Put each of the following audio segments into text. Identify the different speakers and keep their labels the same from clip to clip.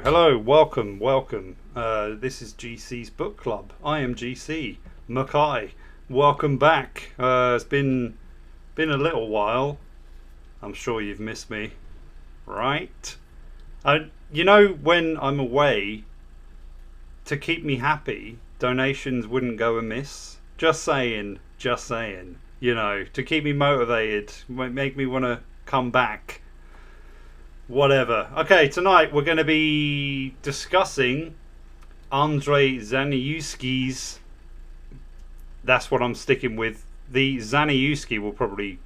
Speaker 1: Hello, welcome. This is GC's Book Club. I am GC.mckay. Welcome back. It's been a little while. I'm sure you've missed me, right? You know, when I'm away, to keep me happy, donations wouldn't go amiss. Just saying. You know, to keep me motivated, make me want to come back. Whatever. Okay, tonight we're going to be discussing Andrzej Zaniewski's. That's what I'm sticking with. The Zaniewski will probably,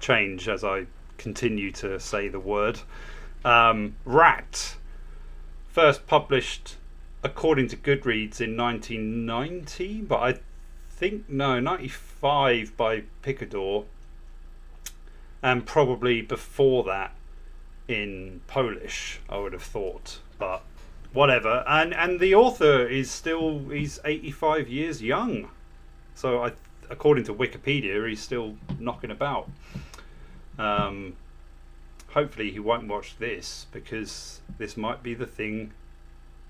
Speaker 1: change as I continue to say the word. Rat. First published, according to Goodreads, in 1990, but I think, 95 by Picador. And probably before that in Polish, I would have thought, but whatever. And the author he's 85 years young, so according to Wikipedia, he's still knocking about. Hopefully he won't watch this, because this might be the thing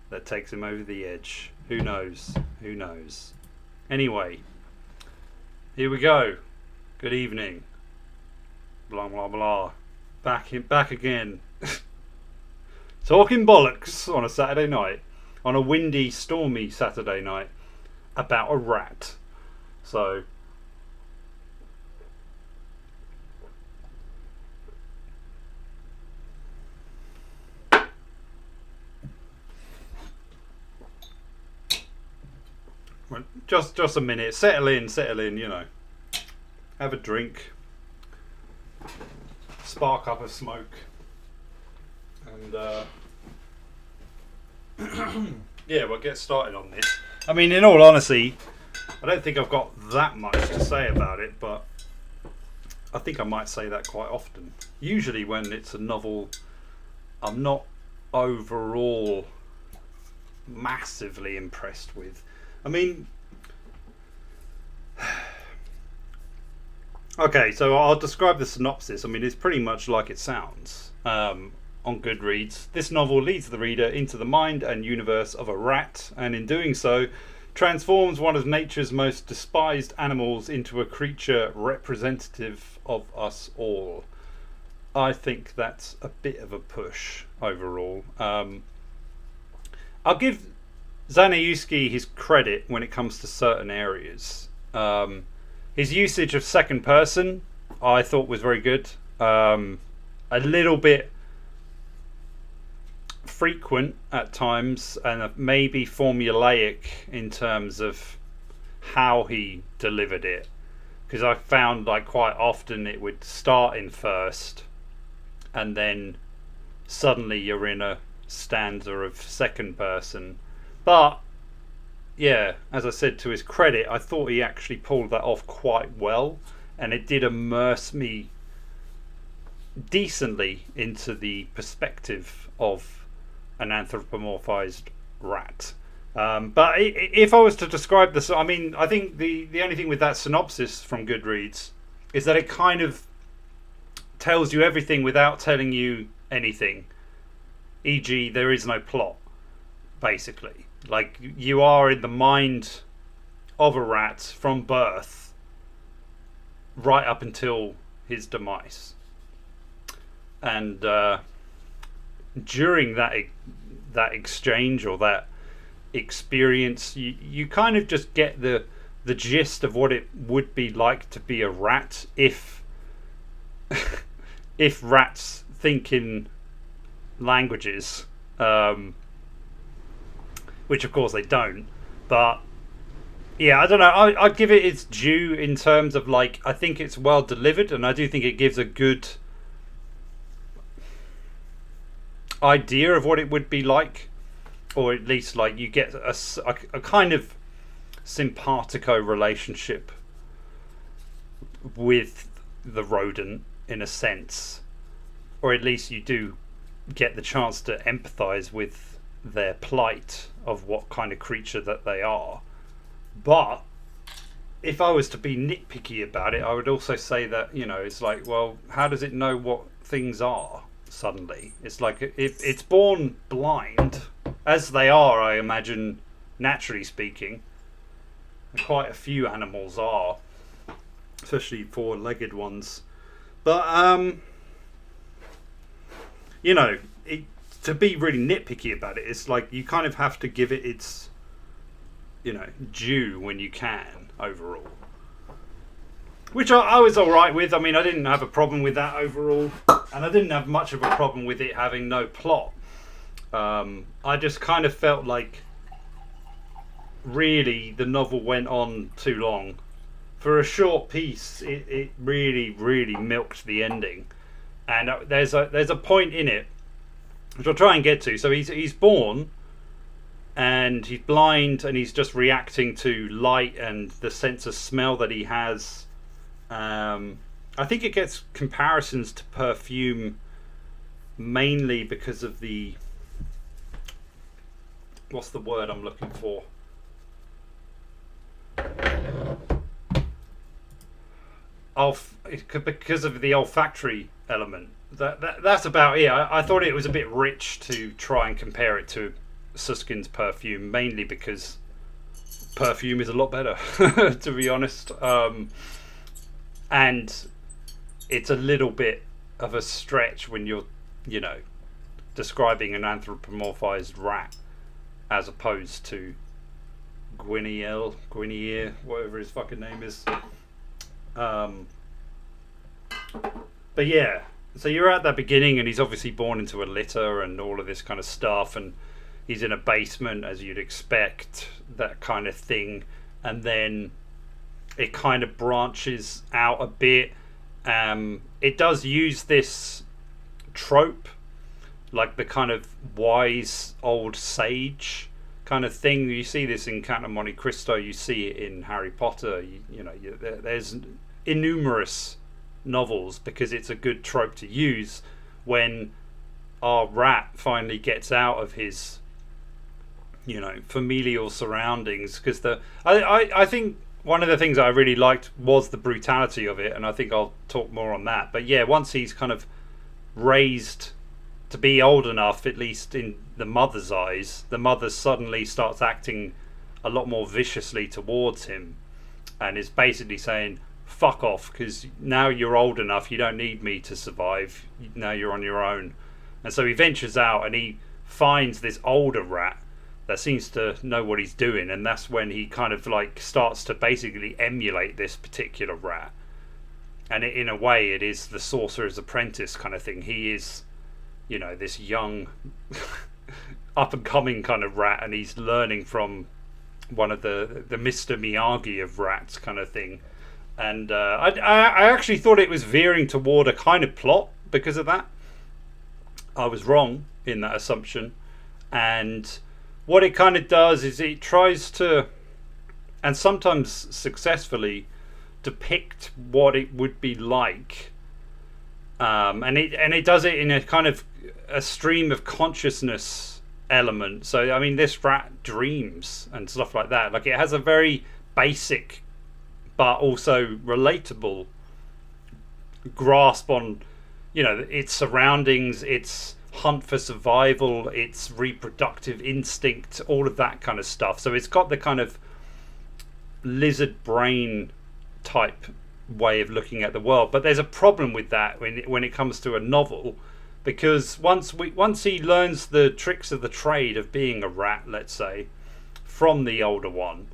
Speaker 1: that takes him over the edge. Who knows? Anyway, here we go. Good evening. Blah blah blah. Back again. Talking bollocks on a Saturday night, on a windy, stormy Saturday night, about a rat. So just a minute. Settle in. You know, have a drink. Spark up a smoke, and we'll get started on this. I mean, in all honesty, I don't think I've got that much to say about it, but I think I might say that quite often. Usually when it's a novel I'm not overall massively impressed with. I mean, okay, so I'll describe the synopsis. I mean, it's pretty much like it sounds on Goodreads. This novel leads the reader into the mind and universe of a rat, and in doing so, transforms one of nature's most despised animals into a creature representative of us all. I think that's a bit of a push overall. I'll give Zaniewski his credit when it comes to certain areas. His usage of second person I thought was very good. A little bit frequent at times, and maybe formulaic in terms of how he delivered it, because I found like quite often it would start in first and then suddenly you're in a stanza of second person. But yeah, as I said, to his credit, I thought he actually pulled that off quite well, and it did immerse me decently into the perspective of an anthropomorphized rat. But if I was to describe this, I mean, I think the only thing with that synopsis from Goodreads is that it kind of tells you everything without telling you anything. E.g., there is no plot, basically. Like, you are in the mind of a rat from birth right up until his demise. And during that exchange or that experience, you kind of just get the gist of what it would be like to be a rat if if rats think in languages um, which of course they don't. But yeah, I don't know. I'd give it its due in terms of, like, I think it's well delivered, and I do think it gives a good idea of what it would be like, or at least, like, you get a kind of simpatico relationship with the rodent in a sense, or at least you do get the chance to empathize with their plight of what kind of creature that they are. But if I was to be nitpicky about it, I would also say that, you know, it's like, well, how does it know what things are suddenly? It's like it's born blind, as they are, I imagine, naturally speaking. Quite a few animals are, especially four-legged ones. But you know, to be really nitpicky about it, it's like you kind of have to give it its, you know, due when you can overall, which I was all right with. I mean, I didn't have a problem with that overall, and I didn't have much of a problem with it having no plot. I just kind of felt like really the novel went on too long. For a short piece, it really milked the ending. And there's a point in it which I'll try and get to. So he's born, and he's blind, and he's just reacting to light and the sense of smell that he has. I think it gets comparisons to perfume mainly because of the, what's the word I'm looking for? Because of the olfactory element. That's about it. I thought it was a bit rich to try and compare it to Susskind's perfume, mainly because perfume is a lot better, to be honest. And it's a little bit of a stretch when you're, you know, describing an anthropomorphized rat as opposed to Guinea, whatever his fucking name is. But yeah, so you're at that beginning, and he's obviously born into a litter and all of this kind of stuff, and he's in a basement as you'd expect, that kind of thing, and then it kind of branches out a bit. It does use this trope, like the kind of wise old sage kind of thing. You see this in Count of Monte Cristo, you see it in Harry Potter, you know, there's innumerous novels, because it's a good trope to use when our rat finally gets out of his, you know, familial surroundings. Because I think one of the things I really liked was the brutality of it, and I think I'll talk more on that. But yeah, once he's kind of raised to be old enough, at least in the mother's eyes, the mother suddenly starts acting a lot more viciously towards him, and is basically saying, fuck off, because now you're old enough, you don't need me to survive, now you're on your own. And so he ventures out, and he finds this older rat that seems to know what he's doing, and that's when he kind of like starts to basically emulate this particular rat. And in a way, it is the Sorcerer's Apprentice kind of thing. He is, you know, this young up and coming kind of rat, and he's learning from one of the Mr. Miyagi of rats kind of thing. And I actually thought it was veering toward a kind of plot because of that. I was wrong in that assumption. And what it kind of does is it tries to, and sometimes successfully, depict what it would be like. And it does it in a kind of a stream of consciousness element. So, I mean, this rat dreams and stuff like that. Like, it has a very basic but also relatable grasp on, you know, its surroundings, its hunt for survival, its reproductive instinct, all of that kind of stuff. So it's got the kind of lizard brain type way of looking at the world. But there's a problem with that when it comes to a novel, because once he learns the tricks of the trade of being a rat, let's say, from the older one,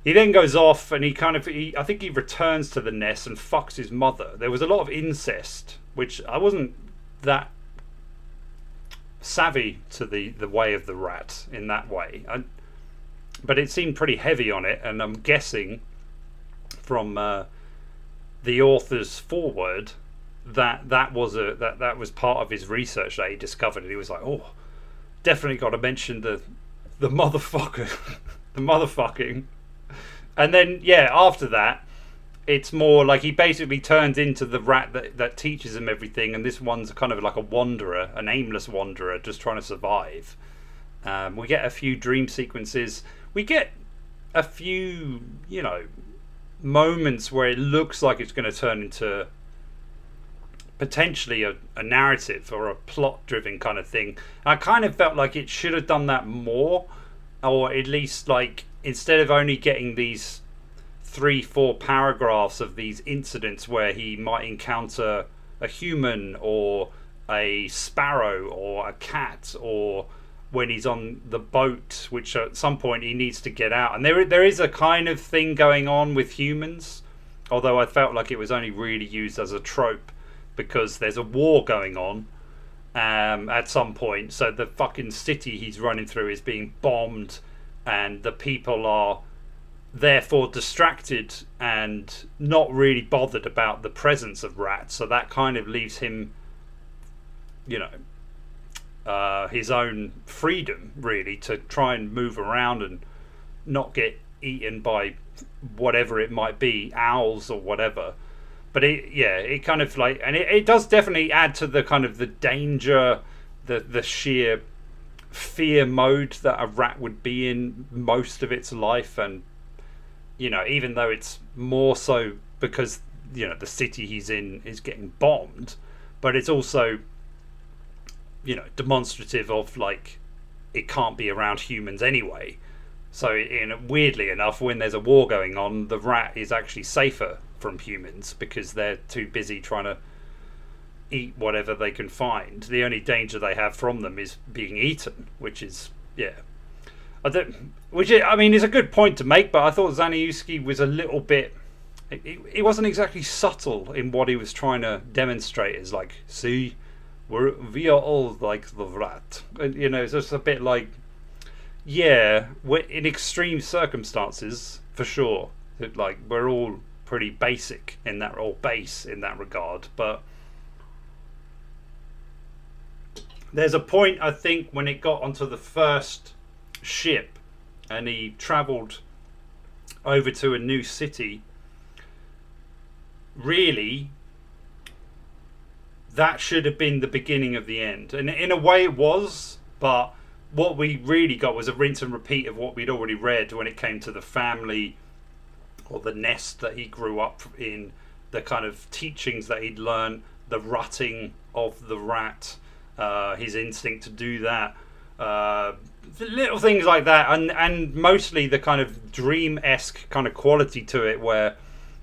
Speaker 1: he then goes off and I think he returns to the nest and fucks his mother. There was a lot of incest, which I wasn't that savvy to the way of the rat in that way. But it seemed pretty heavy on it, and I'm guessing from the author's foreword that was part of his research that he discovered. And he was like, oh, definitely got to mention the motherfucker, the motherfucking. And then after that, it's more like he basically turns into the rat that teaches him everything, and this one's kind of like a wanderer, an aimless wanderer, just trying to survive. We get a few dream sequences. We get a few, moments where it looks like it's going to turn into potentially a narrative or a plot-driven kind of thing. I kind of felt like it should have done that more, or at least like instead of only getting these 3-4 paragraphs of these incidents where he might encounter a human or a sparrow or a cat, or when he's on the boat, which at some point he needs to get out. And there is a kind of thing going on with humans, although I felt like it was only really used as a trope because there's a war going on at some point. So the fucking city he's running through is being bombed, and the people are therefore distracted and not really bothered about the presence of rats. So that kind of leaves him, his own freedom really to try and move around and not get eaten by whatever it might be, owls or whatever. But it kind of like, and it does definitely add to the kind of the danger, the sheer fear mode that a rat would be in most of its life. And even though it's more so because the city he's in is getting bombed, but it's also demonstrative of like it can't be around humans anyway. So weirdly enough, when there's a war going on, the rat is actually safer from humans because they're too busy trying to eat whatever they can find. The only danger they have from them is being eaten, which is I mean is a good point to make, but I thought Zaniewski was a little bit, he wasn't exactly subtle in what he was trying to demonstrate. Is like, see, we are all like the rat. It's just a bit like, we're in extreme circumstances for sure. Like we're all pretty basic in that, or base in that regard. But there's a point, I think, when it got onto the first ship and he travelled over to a new city. Really, that should have been the beginning of the end, and in a way it was, but what we really got was a rinse and repeat of what we'd already read when it came to the family, or the nest that he grew up in, the kind of teachings that he'd learned, the rutting of the rat, his instinct to do that, little things like that, and mostly the kind of dream-esque kind of quality to it, where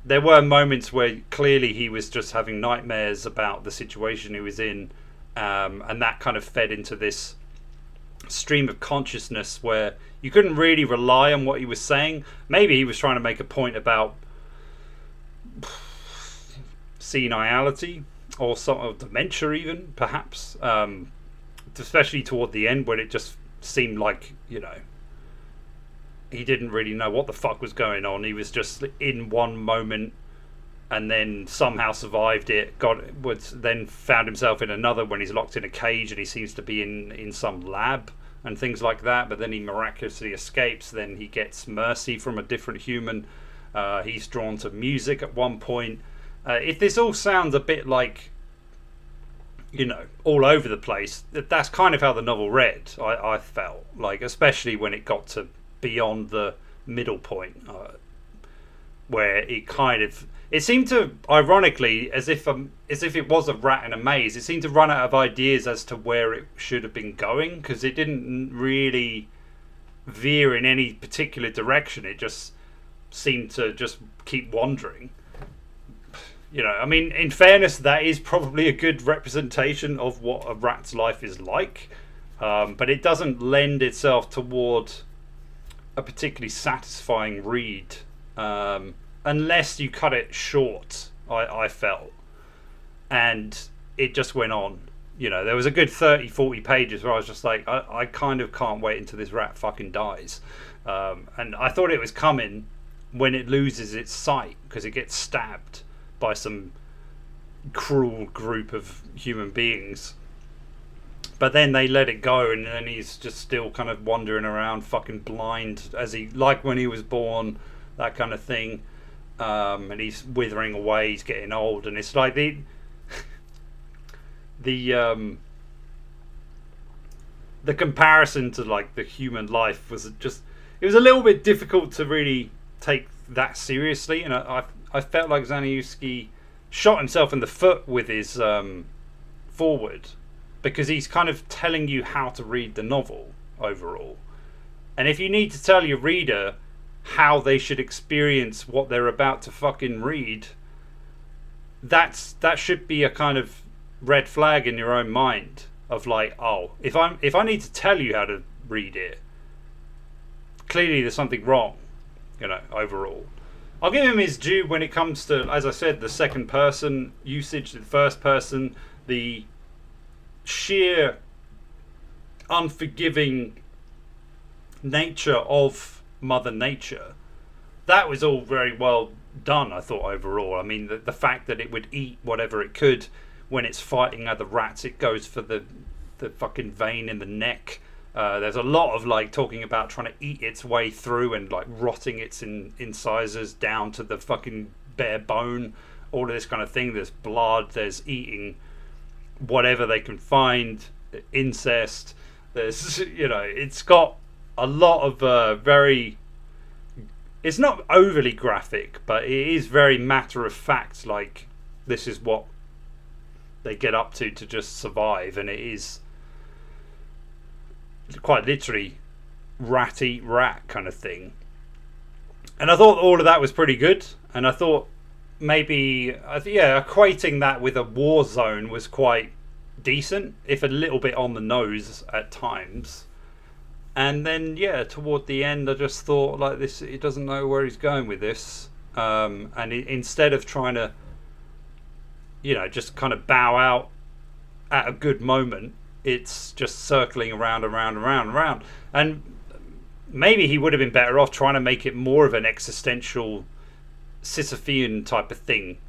Speaker 1: there were moments where clearly he was just having nightmares about the situation he was in, and that kind of fed into this stream of consciousness where you couldn't really rely on what he was saying. Maybe he was trying to make a point about senility or sort of dementia even, perhaps, especially toward the end when it just seemed like, he didn't really know what the fuck was going on. He was just in one moment and then somehow survived it, then found himself in another when he's locked in a cage and he seems to be in some lab and things like that, but then he miraculously escapes. Then he gets mercy from a different human. He's drawn to music at one point. If this all sounds a bit like, all over the place, that's kind of how the novel read, I felt like, especially when it got to beyond the middle point, where it seemed to, ironically, as if it was a rat in a maze, it seemed to run out of ideas as to where it should have been going, because it didn't really veer in any particular direction. It just seemed to just keep wandering. I mean, in fairness, that is probably a good representation of what a rat's life is like, but it doesn't lend itself toward a particularly satisfying read, unless you cut it short, I felt, and it just went on You know, there was a good 30-40 pages where I was just like, I kind of can't wait until this rat fucking dies. And I thought it was coming when it loses its sight because it gets stabbed by some cruel group of human beings. But then they let it go, and then he's just still kind of wandering around fucking blind, as he, like when he was born, that kind of thing. And he's withering away, he's getting old, and it's like the comparison to like the human life was just, it was a little bit difficult to really take that seriously, and I felt like Zaniewski shot himself in the foot with his forward, because he's kind of telling you how to read the novel overall. And if you need to tell your reader how they should experience what they're about to fucking read, that should be a kind of red flag in your own mind of like, oh, if I need to tell you how to read it, clearly there's something wrong, you know, overall. I'll give him his due when it comes to, as I said, the second person usage, the first person, the sheer unforgiving nature of Mother Nature. That was all very well done, I thought, overall. I mean, the fact that it would eat whatever it could when it's fighting other rats, it goes for the fucking vein in the neck. There's a lot of like talking about trying to eat its way through and like rotting its incisors down to the fucking bare bone, all of this kind of thing. There's blood, there's eating whatever they can find, incest. There's, you know, it's got a lot of very, it's not overly graphic, but it is very matter of fact, like this is what they get up to just survive, and it is quite literally rat eat rat kind of thing. And I thought all of that was pretty good, and I thought maybe equating that with a war zone was quite decent, if a little bit on the nose at times. And then toward the end I just thought like this, he doesn't know where he's going with this, and instead of trying to, you know, just kind of bow out at a good moment, it's just circling around. And maybe he would have been better off trying to make it more of an existential Sisyphean type of thing,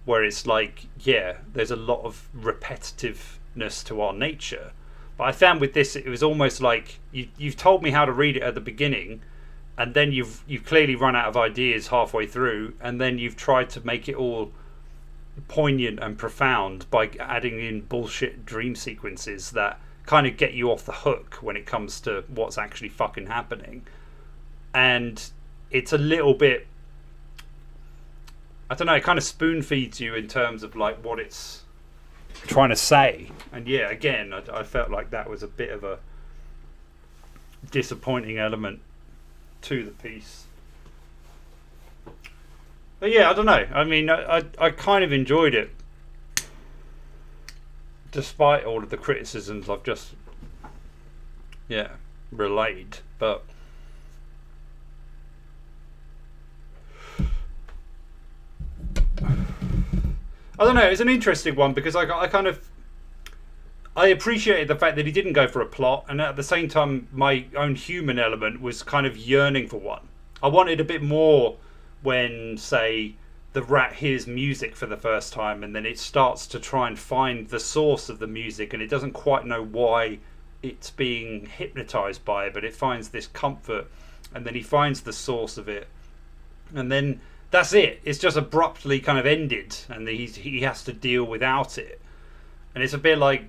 Speaker 1: where it's like, yeah, there's a lot of repetitiveness to our nature. But I found with this, it was almost like you've told me how to read it at the beginning, and then you've clearly run out of ideas halfway through, and then you've tried to make it all poignant and profound by adding in bullshit dream sequences that kind of get you off the hook when it comes to what's actually fucking happening. And it's a little bit, I don't know, it kind of spoon feeds you in terms of like what it's trying to say. And yeah, again, I felt like that was a bit of a disappointing element to the piece. But yeah, I don't know. I mean, I kind of enjoyed it, despite all of the criticisms I've just relayed. But I don't know. It's an interesting one because I appreciated the fact that he didn't go for a plot, and at the same time, my own human element was kind of yearning for one. I wanted a bit more when, say, the rat hears music for the first time, and then it starts to try and find the source of the music, and it doesn't quite know why it's being hypnotized by it, but it finds this comfort, and then he finds the source of it, and then that's it. It's just abruptly kind of ended, and he has to deal without it. And it's a bit like,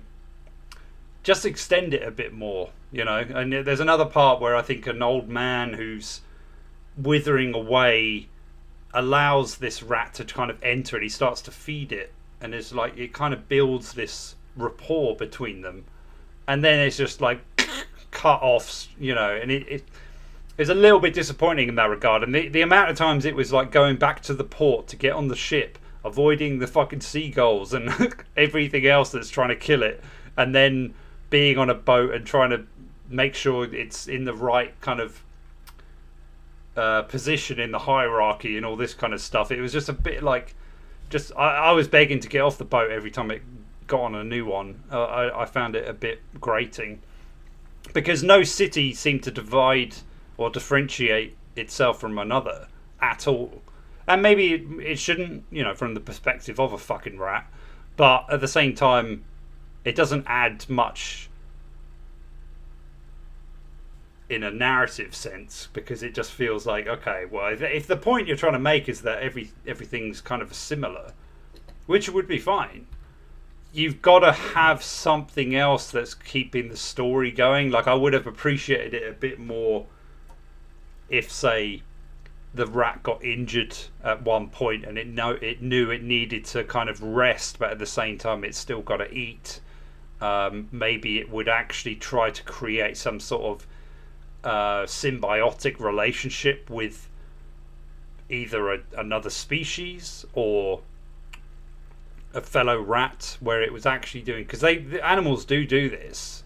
Speaker 1: just extend it a bit more, you know. And there's another part where I think an old man who's withering away allows this rat to kind of enter, and he starts to feed it, and it's like it kind of builds this rapport between them, and then it's just like cut offs, you know. And it's a little bit disappointing in that regard. And the amount of times it was like going back to the port to get on the ship, avoiding the fucking seagulls and everything else that's trying to kill it, and then being on a boat and trying to make sure it's in the right kind of position in the hierarchy and all this kind of stuff. It was just a bit like, I was begging to get off the boat every time it got on a new one, I found it a bit grating, because no city seemed to divide or differentiate itself from another at all. And maybe it shouldn't, from the perspective of a fucking rat, but at the same time, it doesn't add much in a narrative sense, because it just feels like, okay, well, if the point you're trying to make is that everything's kind of similar, which would be fine, you've got to have something else that's keeping the story going. Like, I would have appreciated it a bit more if, say, the rat got injured at one point and it knew it needed to kind of rest, but at the same time it's still got to eat. Maybe it would actually try to create some sort of symbiotic relationship with either another species or a fellow rat, where it was actually doing, because the animals do this.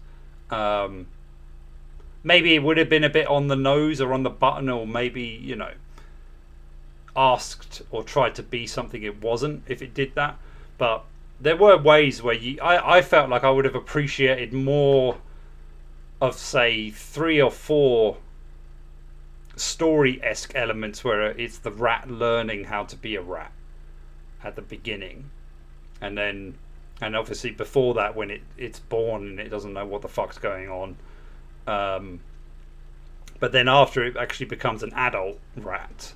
Speaker 1: Maybe it would have been a bit on the nose or on the button, or maybe asked or tried to be something it wasn't if it did that. But there were ways where I felt like I would have appreciated more of, say, 3 or 4 story-esque elements where it's the rat learning how to be a rat at the beginning. And obviously before that, when it's born and it doesn't know what the fuck's going on. But then after it actually becomes an adult rat,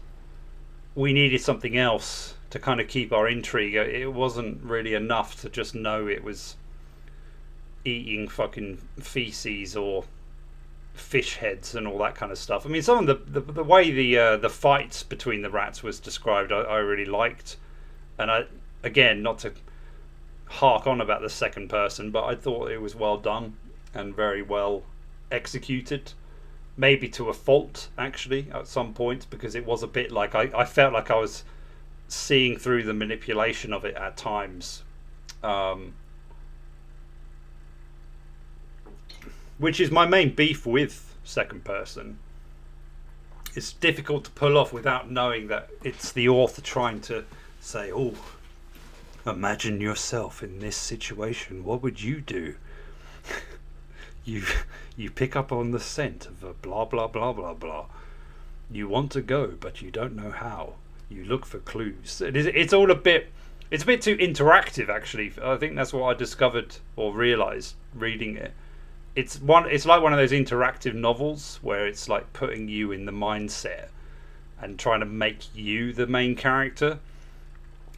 Speaker 1: we needed something else to kind of keep our intrigue. It wasn't really enough to just know it was eating fucking feces or fish heads and all that kind of stuff. I mean, some of the way the fights between the rats was described, I really liked. And again, not to hark on about the second person, but I thought it was well done and very well executed. Maybe to a fault, actually, at some points, because it was a bit like I felt like I was seeing through the manipulation of it at times, which is my main beef with second person. It's difficult to pull off without knowing that it's the author trying to say, oh, imagine yourself in this situation, what would you do? You pick up on the scent of a blah blah blah blah blah. You want to go, but you don't know how. You look for clues. It's all a bit too interactive, actually. I think that's what I discovered or realised reading it. It's like one of those interactive novels where it's like putting you in the mindset and trying to make you the main character.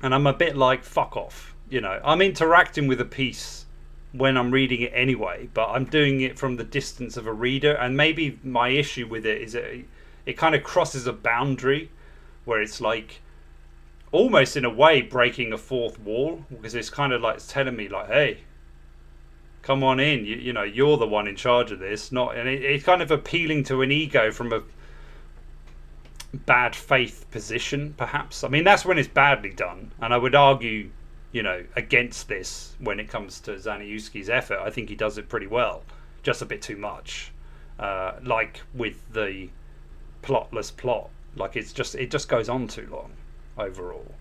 Speaker 1: And I'm a bit like, fuck off. I'm interacting with a piece when I'm reading it anyway, but I'm doing it from the distance of a reader. And maybe my issue with it is it kind of crosses a boundary where it's like almost in a way breaking a fourth wall, because it's kind of like it's telling me like, hey, come on in, you're the one in charge of this, and it's kind of appealing to an ego from a bad faith position, perhaps. I mean, that's when it's badly done, and I would argue against this when it comes to Zaniewski's effort. I think he does it pretty well, just a bit too much, like with the plotless plot. Like it just goes on too long overall.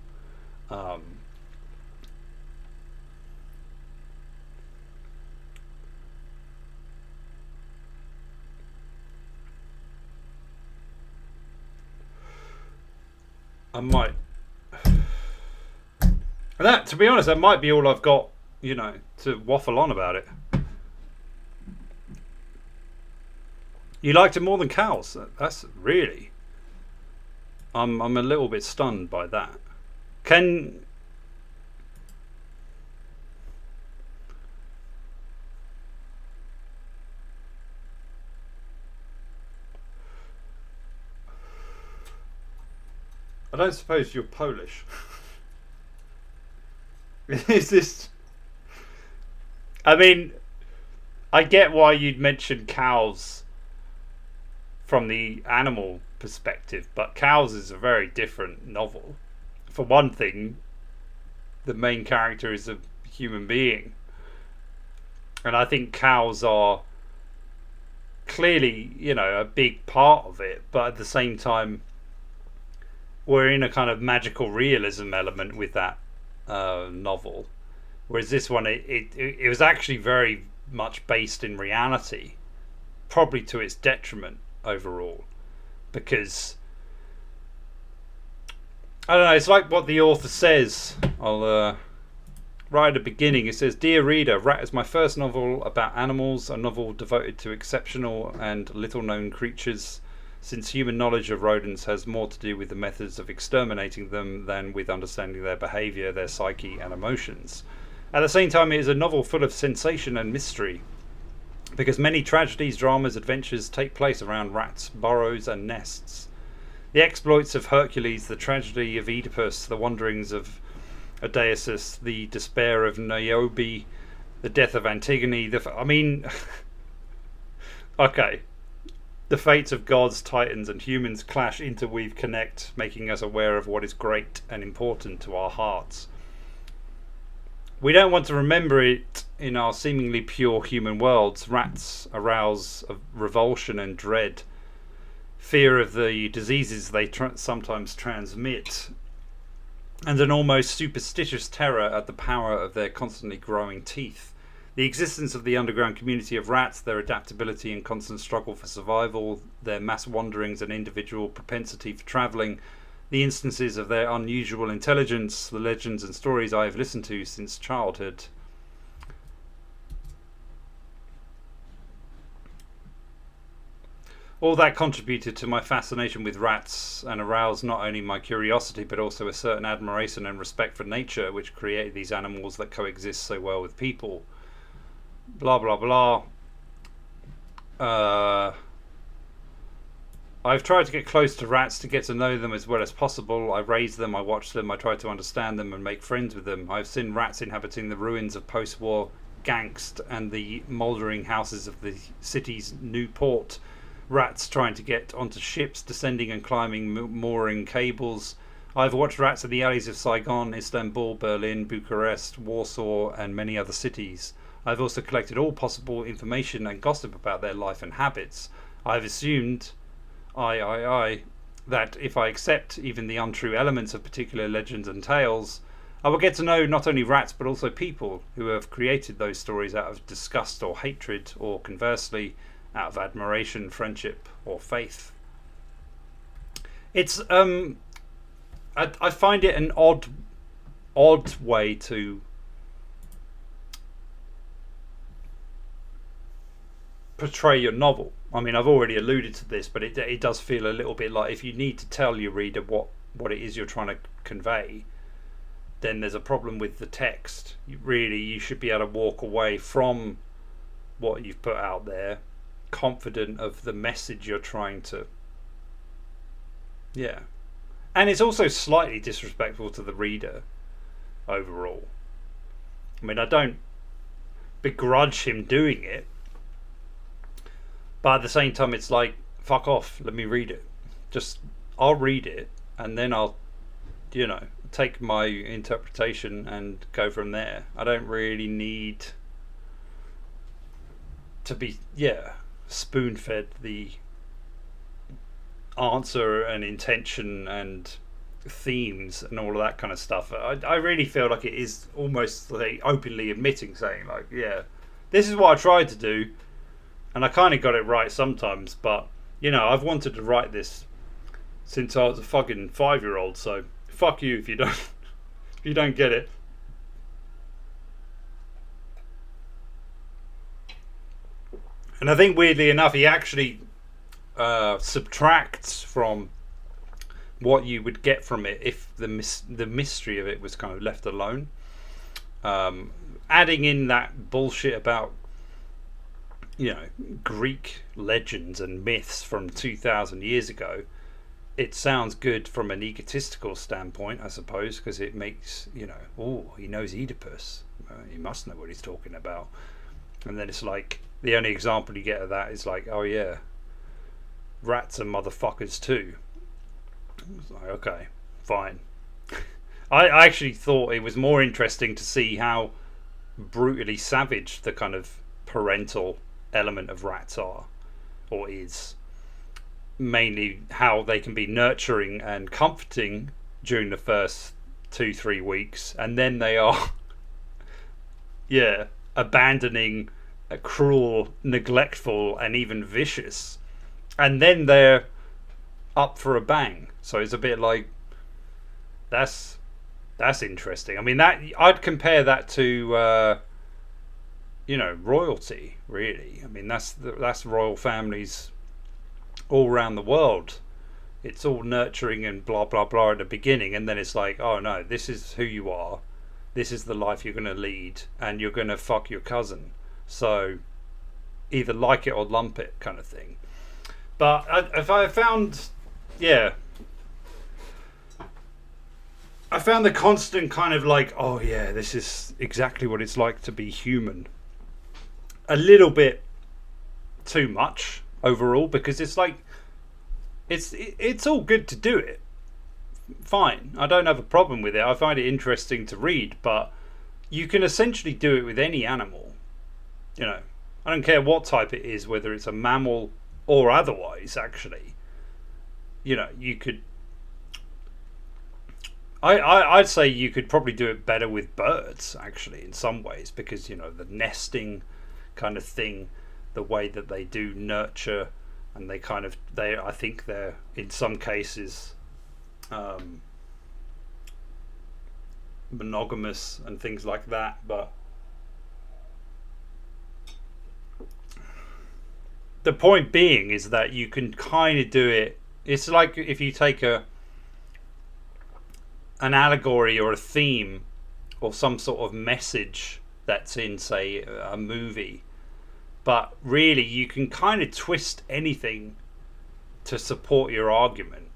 Speaker 1: I might. That, to be honest, that might be all I've got, to waffle on about it. You liked it more than cows? That's really. I'm a little bit stunned by that. I don't suppose you're Polish. Is this? I mean, I get why you'd mention cows from the animal perspective, but Cows is a very different novel. For one thing, the main character is a human being, and I think cows are clearly, a big part of it, but at the same time, we're in a kind of magical realism element with that novel, Whereas this one, it was actually very much based in reality, probably to its detriment overall, because I don't know. It's like what the author says. I'll right at the beginning. It says, "Dear reader, Rat is my first novel about animals, a novel devoted to exceptional and little-known creatures, since human knowledge of rodents has more to do with the methods of exterminating them than with understanding their behaviour, their psyche and emotions. At the same time, it is a novel full of sensation and mystery, because many tragedies, dramas, adventures take place around rats, burrows and nests. The exploits of Hercules, the tragedy of Oedipus, the wanderings of Odysseus, the despair of Niobe, the death of Antigone, okay. The fates of gods, titans and humans clash, interweave, connect, making us aware of what is great and important to our hearts. We don't want to remember it in our seemingly pure human worlds. Rats arouse revulsion and dread, fear of the diseases they sometimes transmit, and an almost superstitious terror at the power of their constantly growing teeth. The existence of the underground community of rats, their adaptability and constant struggle for survival, their mass wanderings and individual propensity for travelling, the instances of their unusual intelligence, the legends and stories I have listened to since childhood." All that contributed to my fascination with rats and aroused not only my curiosity but also a certain admiration and respect for nature, which created these animals that coexist so well with people. Blah blah blah. I've tried to get close to rats to get to know them as well as possible. I raise them, I watch them, I try to understand them and make friends with them. I've seen rats inhabiting the ruins of post-war Gangst and the mouldering houses of the city's new port. Rats trying to get onto ships, descending and climbing mooring cables. I've watched rats in the alleys of Saigon, Istanbul, Berlin, Bucharest, Warsaw and many other cities. I've also collected all possible information and gossip about their life and habits. I've assumed that if I accept even the untrue elements of particular legends and tales, I will get to know not only rats but also people who have created those stories out of disgust or hatred, or conversely, out of admiration, friendship or faith. It's I find it an odd way to portray your novel. I mean, I've already alluded to this, but it does feel a little bit like if you need to tell your reader what it is you're trying to convey, then there's a problem with the text. You should be able to walk away from what you've put out there confident of the message you're trying to. Yeah. And it's also slightly disrespectful to the reader overall. I mean, I don't begrudge him doing it, but at the same time it's like, fuck off, let me read it. I'll read it and then I'll take my interpretation and go from there. I don't really need to be spoon-fed the answer and intention and themes and all of that kind of stuff. I really feel like it is almost like openly admitting, saying like, yeah, this is what I tried to do and I kind of got it right sometimes, but I've wanted to write this since I was a fucking 5-year-old, so fuck you if you don't get it. And I think weirdly enough, he actually subtracts from what you would get from it if the mystery of it was kind of left alone. Adding in that bullshit about Greek legends and myths from 2,000 years ago, it sounds good from an egotistical standpoint, I suppose, because it makes he knows Oedipus, he must know what he's talking about. And then it's like, the only example you get of that is like, oh yeah, rats are motherfuckers too. It's like, okay, fine. I actually thought it was more interesting to see how brutally savage the kind of parental element of rats are, or is. Mainly how they can be nurturing and comforting during the first 2-3 weeks, and then they are yeah, abandoning, cruel, neglectful, and even vicious, and then they're up for a bang. So it's a bit like that's interesting. I mean, that I'd compare that to royalty. Really, I mean that's royal families all around the world. It's all nurturing and blah blah blah at the beginning, and then it's like, oh no, this is who you are, this is the life you're going to lead, and you're going to fuck your cousin. So either like it or lump it, kind of thing. But if I found, yeah, I found the constant kind of like, oh yeah, this is exactly what it's like to be human, a little bit too much overall, because it's like it's all good to do it. Fine, I don't have a problem with it. I find it interesting to read, but you can essentially do it with any animal. I don't care what type it is, whether it's a mammal or otherwise. Actually, you could. I'd say you could probably do it better with birds, actually, in some ways, because the nesting kind of thing, the way that they do nurture, and I think they're in some cases monogamous and things like that. But the point being is that you can kind of do it. It's like if you take an allegory or a theme or some sort of message that's in, say, a movie, but really you can kind of twist anything to support your argument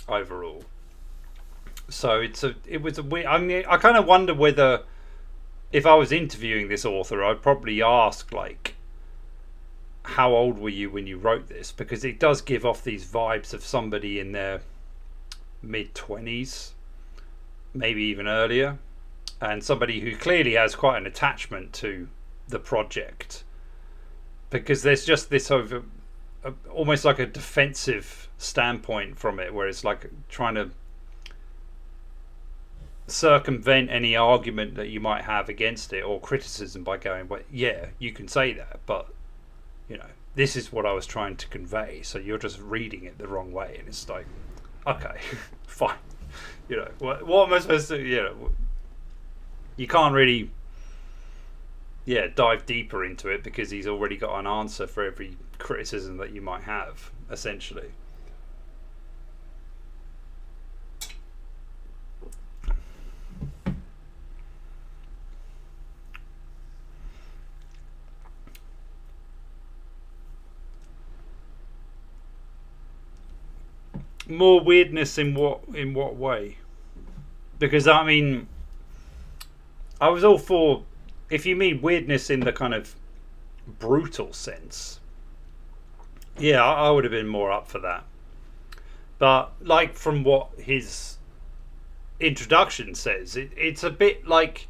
Speaker 1: overall. So it was a weird. I mean, I kind of wonder whether, if I was interviewing this author, I'd probably ask, like, how old were you when you wrote this? Because it does give off these vibes of somebody in their mid-20s, maybe even earlier, and somebody who clearly has quite an attachment to the project, because there's just this almost like a defensive standpoint from it, where it's like trying to circumvent any argument that you might have against it or criticism by going, well, yeah, you can say that, but this is what I was trying to convey, so you're just reading it the wrong way. And it's like, okay, fine. What am I supposed to, you can't really dive deeper into it, because he's already got an answer for every criticism that you might have, essentially. More weirdness in what way? Because I mean, I was all for, if you mean weirdness in the kind of brutal sense, yeah, I would have been more up for that. But like, from what his introduction says, it's a bit like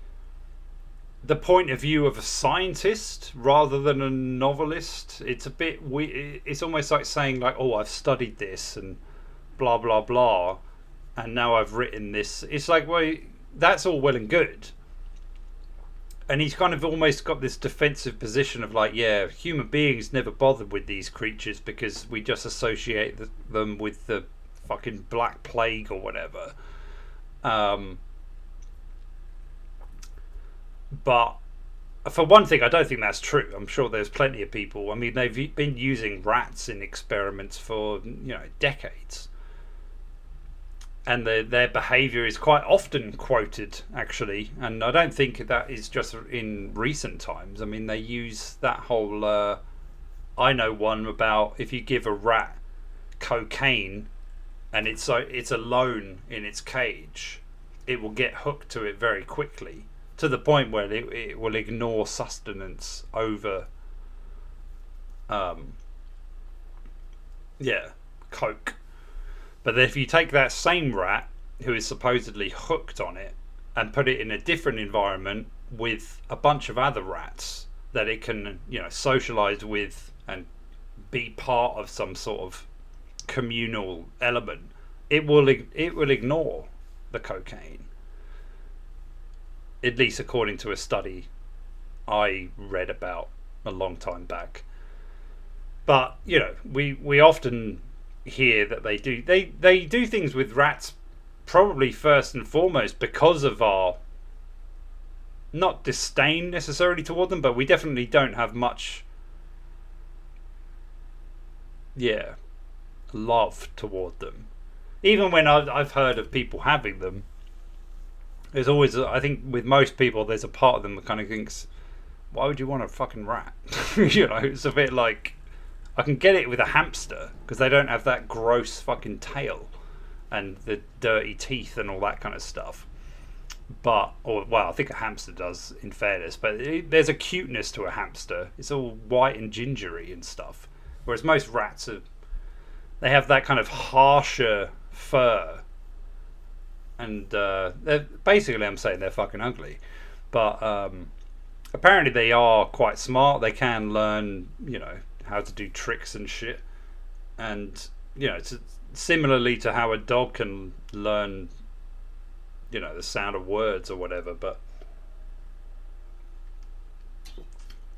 Speaker 1: the point of view of a scientist rather than a novelist. It's a bit weird. It's almost like saying, like, oh, I've studied this and blah blah blah, and now I've written this. It's like, well, that's all well and good, and he's kind of almost got this defensive position of like, yeah, human beings never bothered with these creatures because we just associate them with the fucking Black Plague or whatever. But for one thing, I don't think that's true. I'm sure there's plenty of people. I mean, they've been using rats in experiments for decades, and their behaviour is quite often quoted, actually. And I don't think that is just in recent times. I mean, they use that whole I know one about, if you give a rat cocaine and it's alone in its cage, it will get hooked to it very quickly, to the point where it will ignore sustenance over coke. But if you take that same rat who is supposedly hooked on it and put it in a different environment with a bunch of other rats that it can socialize with and be part of some sort of communal element, it will ignore the cocaine, at least according to a study I read about a long time back. But you know, we often hear that they do things with rats, probably first and foremost because of our not disdain necessarily toward them, but we definitely don't have much love toward them. Even when I've heard of people having them, there's always, I think with most people, there's a part of them that kind of thinks, why would you want a fucking rat? You know, it's a bit like, I can get it with a hamster because they don't have that gross fucking tail and the dirty teeth and all that kind of stuff. But, I think a hamster does, in fairness, but there's a cuteness to a hamster. It's all white and gingery and stuff. Whereas most rats they have that kind of harsher fur. And they're basically, I'm saying they're fucking ugly. But apparently they are quite smart. They can learn, you know, how to do tricks and shit. And, you know, it's similarly to how a dog can learn, you know, the sound of words or whatever. But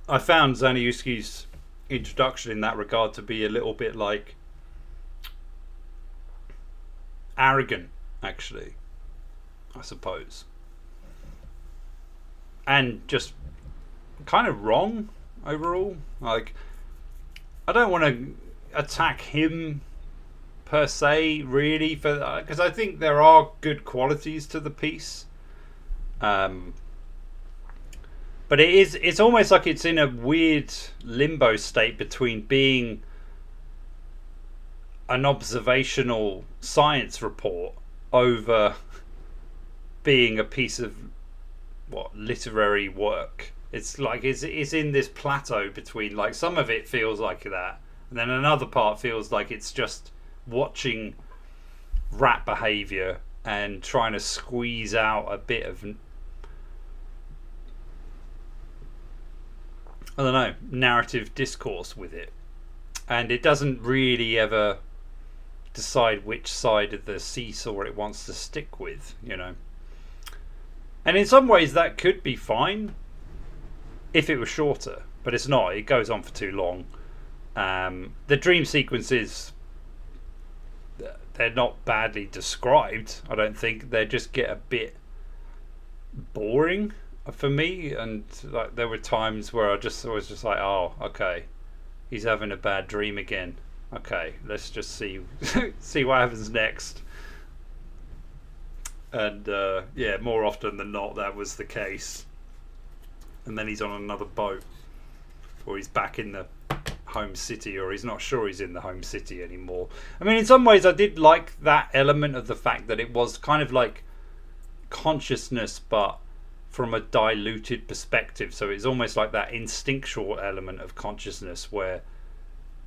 Speaker 1: I found Zaniewski's introduction in that regard to be a little bit like arrogant, actually, I suppose, and just kind of wrong overall. Like, I don't want to attack him per se, really, for because I think there are good qualities to the piece, but it's almost like it's in a weird limbo state between being an observational science report over being a piece of literary work. It's like it's in this plateau between, like, some of it feels like that, and then another part feels like it's just watching rat behavior and trying to squeeze out a bit of, I don't know, narrative discourse with it. And it doesn't really ever decide which side of the seesaw it wants to stick with, you know. And in some ways that could be fine if it was shorter, but it's not. It goes on for too long. The dream sequences, they're not badly described, I don't think. They just get a bit boring for me, and like there were times where I was just like, oh, okay, he's having a bad dream again. Okay, let's just see see what happens next. And more often than not, that was the case. And then he's on another boat, or he's back in the home city, or he's not sure he's in the home city anymore. I mean, in some ways, I did like that element of the fact that it was kind of like consciousness, but from a diluted perspective. So it's almost like that instinctual element of consciousness where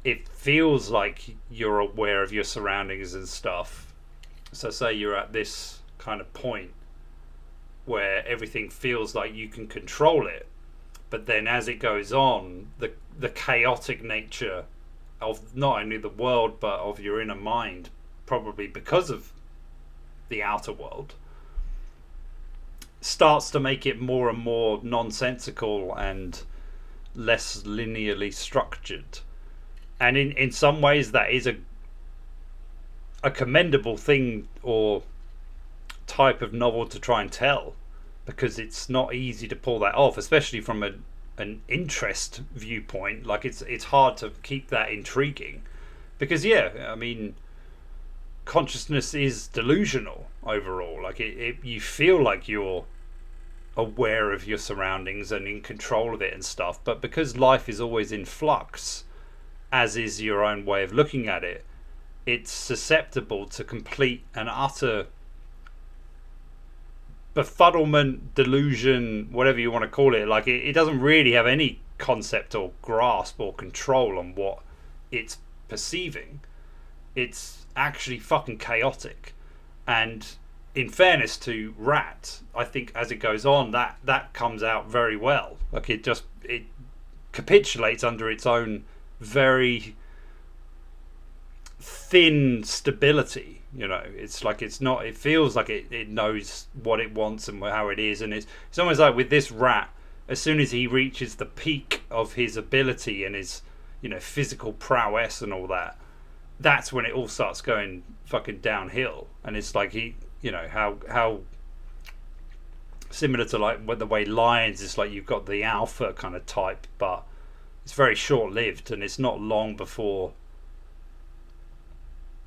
Speaker 1: it feels like you're aware of your surroundings and stuff. So say you're at this kind of point where everything feels like you can control it, but then as it goes on, the chaotic nature of not only the world but of your inner mind, probably because of the outer world, starts to make it more and more nonsensical and less linearly structured. And in some ways that is a commendable thing or type of novel to try and tell, because it's not easy to pull that off, especially from an interest viewpoint. Like it's hard to keep that intriguing, because I mean, consciousness is delusional overall. Like you feel like you're aware of your surroundings and in control of it and stuff, but because life is always in flux, as is your own way of looking at it, it's susceptible to complete and utter befuddlement, delusion, whatever you want to call it. Like it doesn't really have any concept or grasp or control on what it's perceiving. It's actually fucking chaotic. And in fairness to Rat, I think as it goes on, that comes out very well. Like it capitulates under its own very thin stability. You know, it's like it feels like it knows what it wants and how it is, and it's almost like with this Rat, as soon as he reaches the peak of his ability and his, physical prowess and all that, that's when it all starts going fucking downhill. And it's like how similar to like the way lions, it's like you've got the alpha kind of type, but it's very short lived, and it's not long before,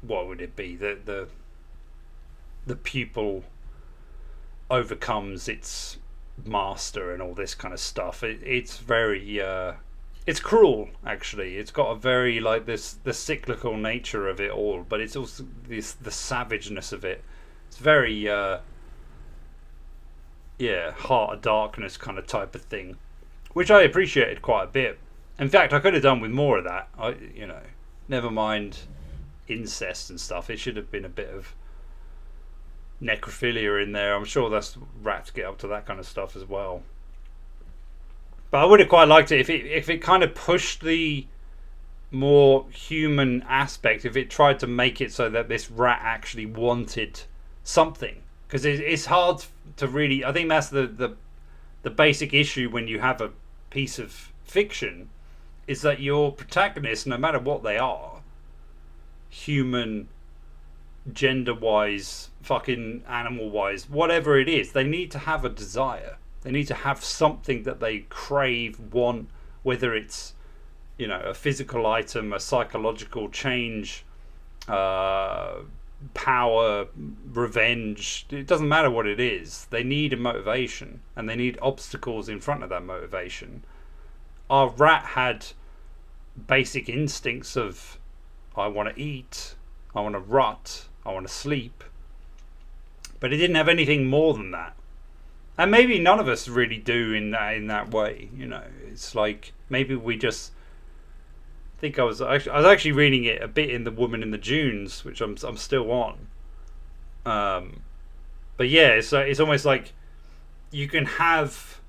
Speaker 1: what would it be, the pupil overcomes its master and all this kind of stuff. It's very it's cruel, actually. It's got a very like the cyclical nature of it all, but it's also the savageness of it. It's very heart of darkness kind of type of thing, which I appreciated quite a bit. In fact, I could have done with more of that. Never mind incest and stuff. It should have been a bit of necrophilia in there. I'm sure that's rats get up to that kind of stuff as well. But I would have quite liked it if it kind of pushed the more human aspect. If it tried to make it so that this rat actually wanted something, because it's hard to really. I think that's the basic issue when you have a piece of fiction, is that your protagonists, no matter what they are, human, gender-wise, fucking animal-wise, whatever it is, they need to have a desire. They need to have something that they crave, want, whether it's, a physical item, a psychological change, power, revenge. It doesn't matter what it is. They need a motivation, and they need obstacles in front of that motivation. Our rat had basic instincts of, I want to eat, I want to rot, I want to sleep. But it didn't have anything more than that. And maybe none of us really do in that way. It's like maybe we just think I was actually reading it a bit in The Woman in the Dunes, which I'm still on. But yeah, it's almost like you can have,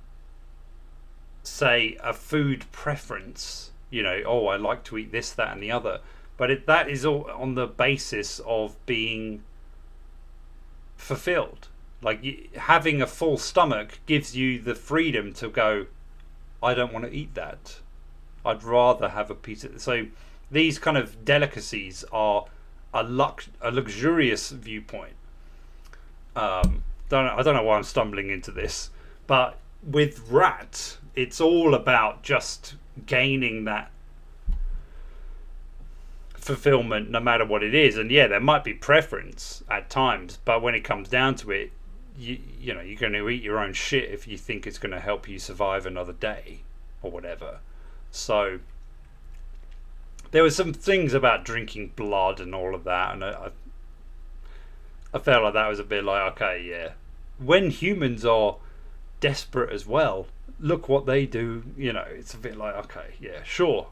Speaker 1: say, a food preference. Oh, I like to eat this, that, and the other. But that is all on the basis of being fulfilled. Like having a full stomach gives you the freedom to go, I don't want to eat that. I'd rather have a piece of. So these kind of delicacies are a luxurious viewpoint. I don't know why I'm stumbling into this, but with rat, it's all about just gaining that fulfillment no matter what it is. And yeah, there might be preference at times, but when it comes down to it, you're going to eat your own shit if you think it's going to help you survive another day or whatever. So there were some things about drinking blood and all of that, and I felt like that was a bit like, okay, yeah, when humans are desperate as well, look what they do. It's a bit like, okay, yeah, sure,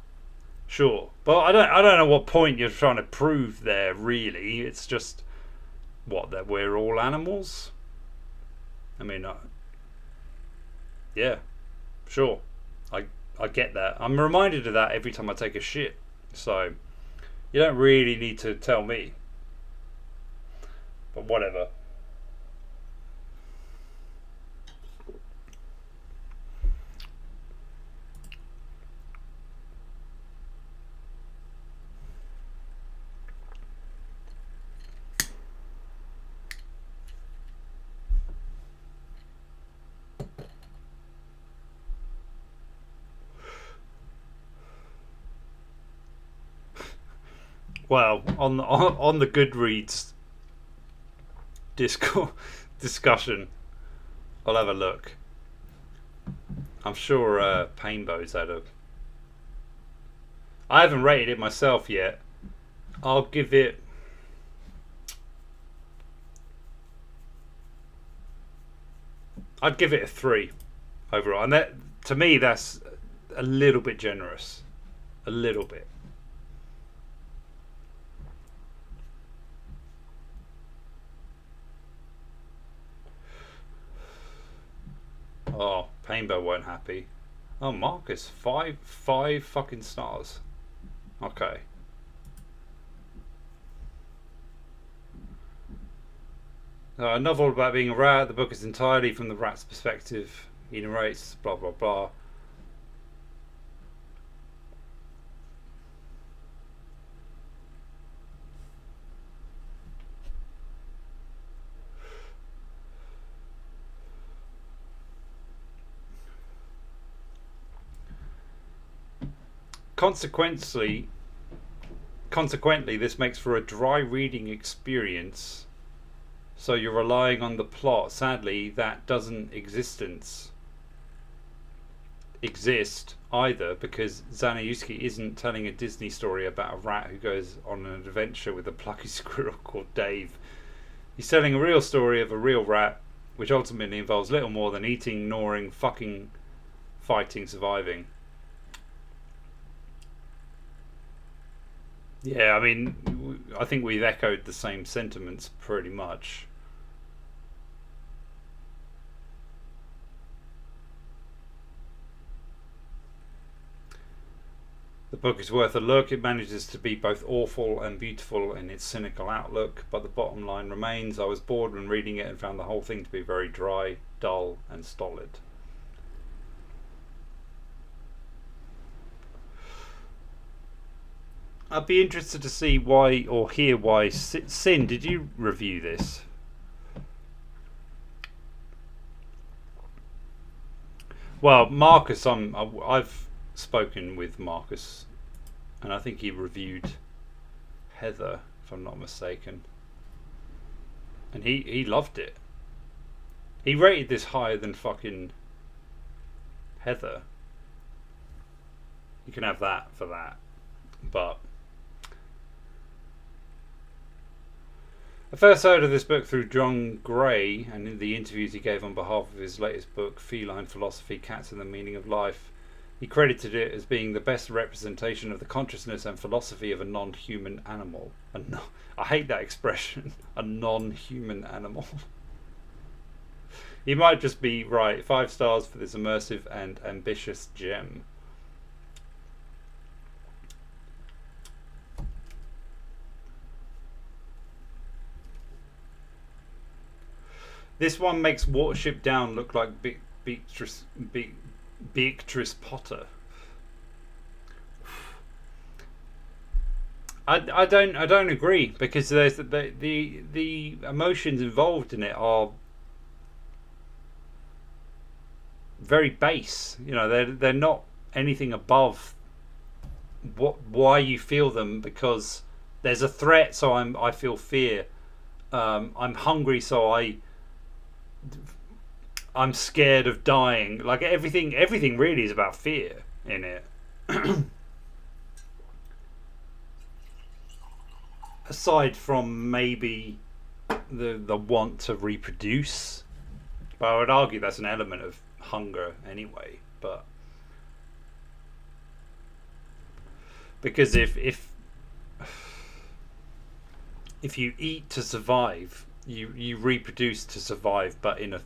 Speaker 1: but I don't know what point you're trying to prove there, really. It's just that we're all animals. I mean, yeah, sure, I get that. I'm reminded of that every time I take a shit, so you don't really need to tell me, but whatever. Well, on the Goodreads discussion, I'll have a look. I'm sure Painbow's had a. I haven't rated it myself yet. I'd give it a 3 overall, and that, to me, that's a little bit generous, a little bit. Oh, Painbow weren't happy. Oh, Marcus, five fucking stars. Okay. A novel about being a rat. The book is entirely from the rat's perspective. He narrates blah blah blah. Consequently, this makes for a dry reading experience. So you're relying on the plot. Sadly, that doesn't exist either, because Zaniewski isn't telling a Disney story about a rat who goes on an adventure with a plucky squirrel called Dave. He's telling a real story of a real rat, which ultimately involves little more than eating, gnawing, fucking, fighting, surviving. Yeah, I mean, I think we've echoed the same sentiments pretty much. The book is worth a look. It manages to be both awful and beautiful in its cynical outlook, but the bottom line remains, I was bored when reading it and found the whole thing to be very dry, dull and stolid. I'd be interested to see why, or hear why. Sin, did you review this? Well, Marcus, I've spoken with Marcus, and I think he reviewed Heather, if I'm not mistaken, and he loved it. He rated this higher than fucking Heather. You can have that for that, but I first heard of this book through John Gray and in the interviews he gave on behalf of his latest book, Feline Philosophy, Cats and the Meaning of Life. He credited it as being the best representation of the consciousness and philosophy of a non-human animal. I hate that expression, a non-human animal. He might just be right. 5 stars for this immersive and ambitious gem. This one makes Watership Down look like Beatrice Potter. I don't agree, because there's the emotions involved in it are very base. You know, they're not anything above why you feel them, because there's a threat, so I feel fear. I'm hungry, so I'm scared of dying. Like everything really is about fear in it. Aside from maybe the want to reproduce, but I would argue that's an element of hunger anyway. But because if you eat to survive, you reproduce to survive, but in a,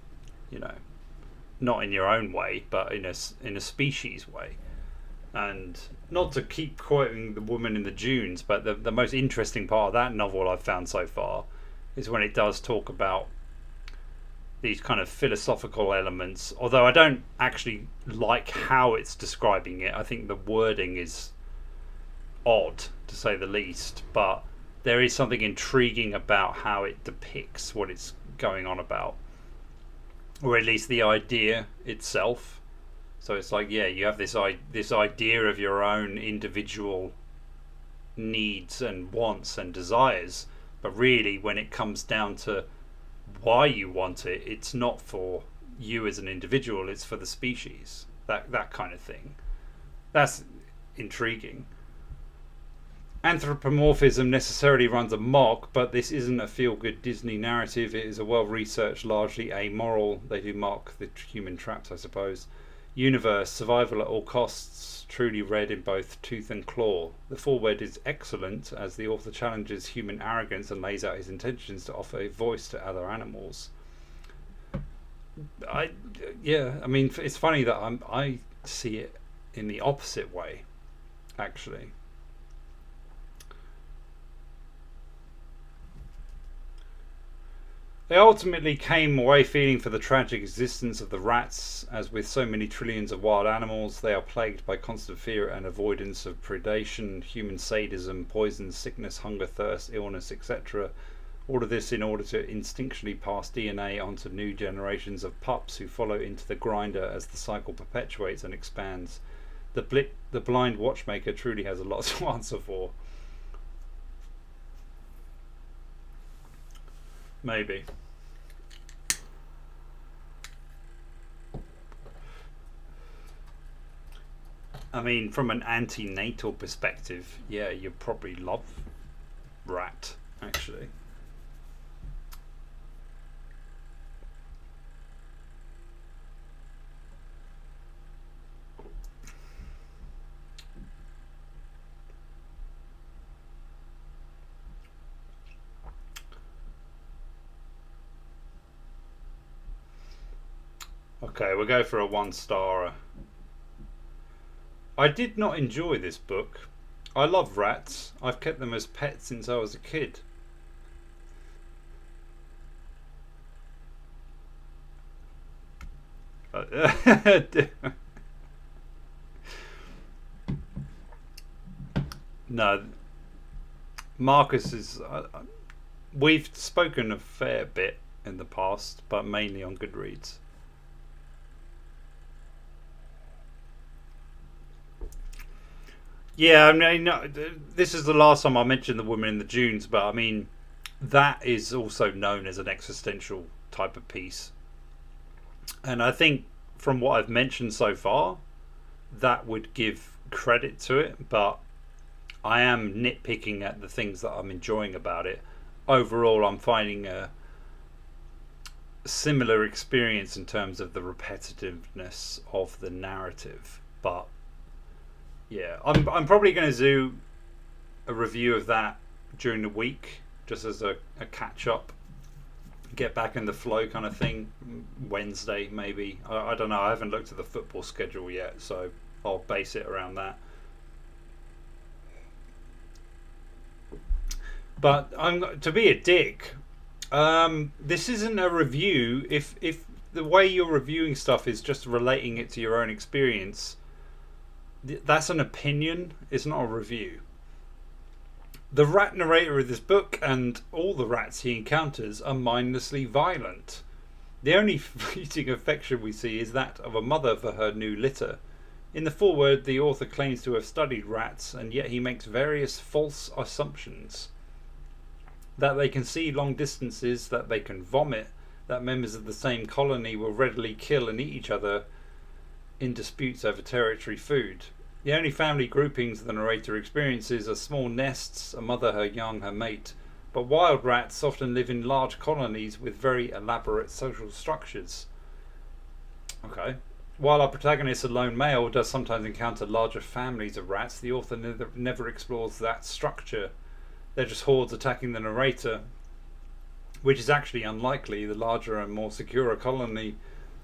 Speaker 1: you know, not in your own way, but in a species way. And not to keep quoting The Woman in the Dunes, but the most interesting part of that novel I've found so far is when it does talk about these kind of philosophical elements, although I don't actually like how it's describing it. I think the wording is odd, to say the least, but there is something intriguing about how it depicts what it's going on about, or at least the idea itself. So it's like, yeah, you have this idea of your own individual needs and wants and desires, but really when it comes down to why you want it, it's not for you as an individual, it's for the species. That kind of thing. That's intriguing. Anthropomorphism necessarily runs amok, but this isn't a feel-good Disney narrative. It is a well-researched, largely amoral, they do mock the human traps, I suppose, universe, survival at all costs, truly read in both tooth and claw. The foreword is excellent, as the author challenges human arrogance and lays out his intentions to offer a voice to other animals. I mean, it's funny that I see it in the opposite way, actually. They ultimately came away feeling for the tragic existence of the rats, as with so many trillions of wild animals, they are plagued by constant fear and avoidance of predation, human sadism, poison, sickness, hunger, thirst, illness, etc. All of this in order to instinctually pass DNA onto new generations of pups who follow into the grinder as the cycle perpetuates and expands. The blind watchmaker truly has a lot to answer for. Maybe. I mean, from an antenatal perspective, yeah, you probably love rat, actually. Okay, we'll go for a 1-starer. I did not enjoy this book. I love rats. I've kept them as pets since I was a kid. No, Marcus is... we've spoken a fair bit in the past, but mainly on Goodreads. Yeah, I mean, no, this is the last time I mentioned The Woman in the Dunes, but I mean, that is also known as an existential type of piece. And I think from what I've mentioned so far, that would give credit to it, but I am nitpicking at the things that I'm enjoying about it. Overall, I'm finding a similar experience in terms of the repetitiveness of the narrative, but yeah, I'm probably going to do a review of that during the week, just as a catch up, get back in the flow kind of thing. Wednesday maybe. I don't know. I haven't looked at the football schedule yet, so I'll base it around that. But I'm to be a dick. This isn't a review. If the way you're reviewing stuff is just relating it to your own experience, that's an opinion. It's not a review. The rat narrator of this book and all the rats he encounters are mindlessly violent. The only fleeting affection we see is that of a mother for her new litter. In the foreword, the author claims to have studied rats, and yet he makes various false assumptions. That they can see long distances, that they can vomit, that members of the same colony will readily kill and eat each other in disputes over territory food. The only family groupings the narrator experiences are small nests, a mother, her young, her mate. But wild rats often live in large colonies with very elaborate social structures. Okay. While our protagonist, a lone male, does sometimes encounter larger families of rats, the author never explores that structure. They're just hordes attacking the narrator, which is actually unlikely. The larger and more secure a colony,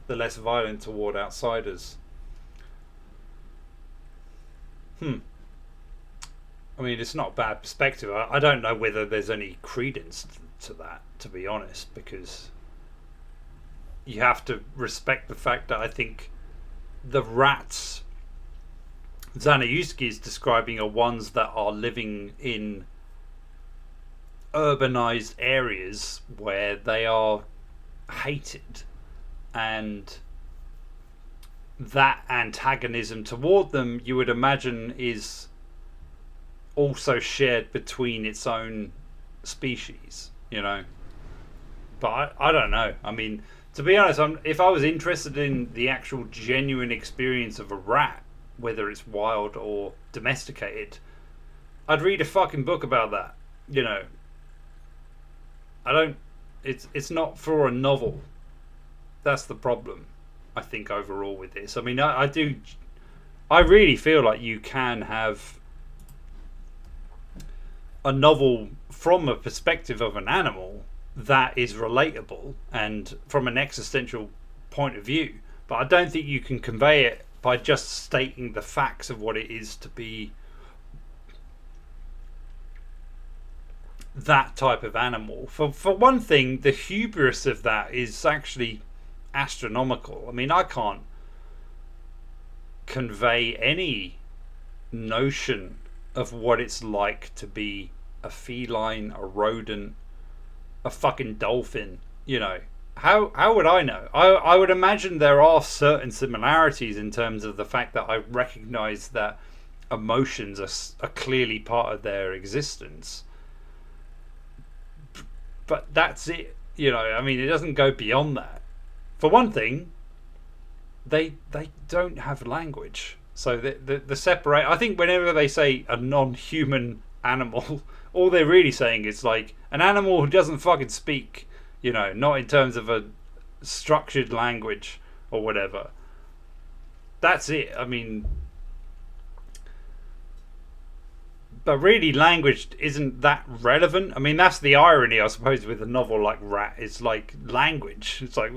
Speaker 1: the less violent toward outsiders. I mean, it's not a bad perspective. I don't know whether there's any credence to that, to be honest, because you have to respect the fact that I think the rats Zaniewski is describing are ones that are living in urbanized areas where they are hated, and that antagonism toward them, you would imagine, is also shared between its own species, you know. But I don't know. I mean, to be honest, if I was interested in the actual genuine experience of a rat, whether it's wild or domesticated, I'd read a fucking book about that, you know. It's not for a novel. That's the problem, I think, overall with this. I mean, I really feel like you can have a novel from a perspective of an animal that is relatable and from an existential point of view, but I don't think you can convey it by just stating the facts of what it is to be that type of animal. For one thing, the hubris of that is actually astronomical. I mean, I can't convey any notion of what it's like to be a feline, a rodent, a fucking dolphin. You know, how would I know? I would imagine there are certain similarities in terms of the fact that I recognize that emotions are clearly part of their existence. But that's it. You know, I mean, it doesn't go beyond that. For one thing, they don't have language. So the separate. I think whenever they say a non-human animal, all they're really saying is like an animal who doesn't fucking speak. You know, not in terms of a structured language or whatever. That's it. I mean, but really, language isn't that relevant. I mean, that's the irony, I suppose, with a novel like Rat. It's like language. It's like,